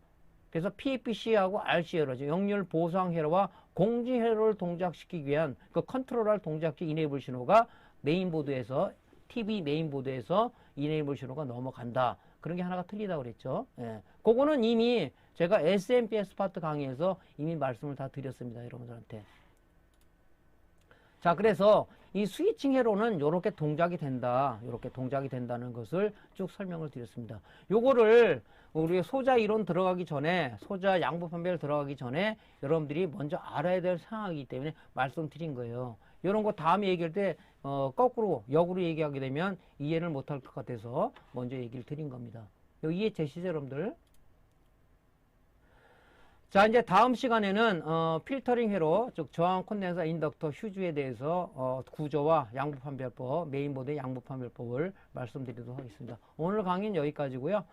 [SPEAKER 1] 그래서 PFC하고 RC 회로죠. 역률 보상 회로와 공지 회로를 동작시키기 위한 그 컨트롤할 동작시 이네이블 신호가 메인보드에서 TV 메인보드에서 이네이블 신호가 넘어간다. 그런 게 하나가 틀리다고 그랬죠. 예. 그거는 이미 제가 SMPS 파트 강의에서 이미 말씀을 다 드렸습니다. 여러분들한테. 자, 그래서 이 스위칭 회로는 이렇게 동작이 된다. 이렇게 동작이 된다는 것을 쭉 설명을 드렸습니다. 요거를 우리 소자 이론 들어가기 전에, 소자 양부 판별 들어가기 전에 여러분들이 먼저 알아야 될 상황이기 때문에 말씀드린 거예요. 이런 거 다음에 얘기할 때 거꾸로 역으로 얘기하게 되면 이해를 못할 것 같아서 먼저 얘기를 드린 겁니다. 이해되시죠, 여러분들? 자, 이제 다음 시간에는 필터링 회로, 즉 저항 콘덴서 인덕터 휴즈에 대해서 구조와 양부 판별법, 메인보드의 양부 판별법을 말씀드리도록 하겠습니다. 오늘 강의는 여기까지고요.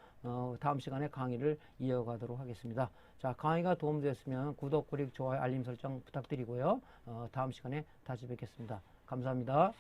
[SPEAKER 1] 다음 시간에 강의를 이어가도록 하겠습니다. 자, 강의가 도움되었으면 구독, 구독, 좋아요, 알림 설정 부탁드리고요. 다음 시간에 다시 뵙겠습니다. 감사합니다.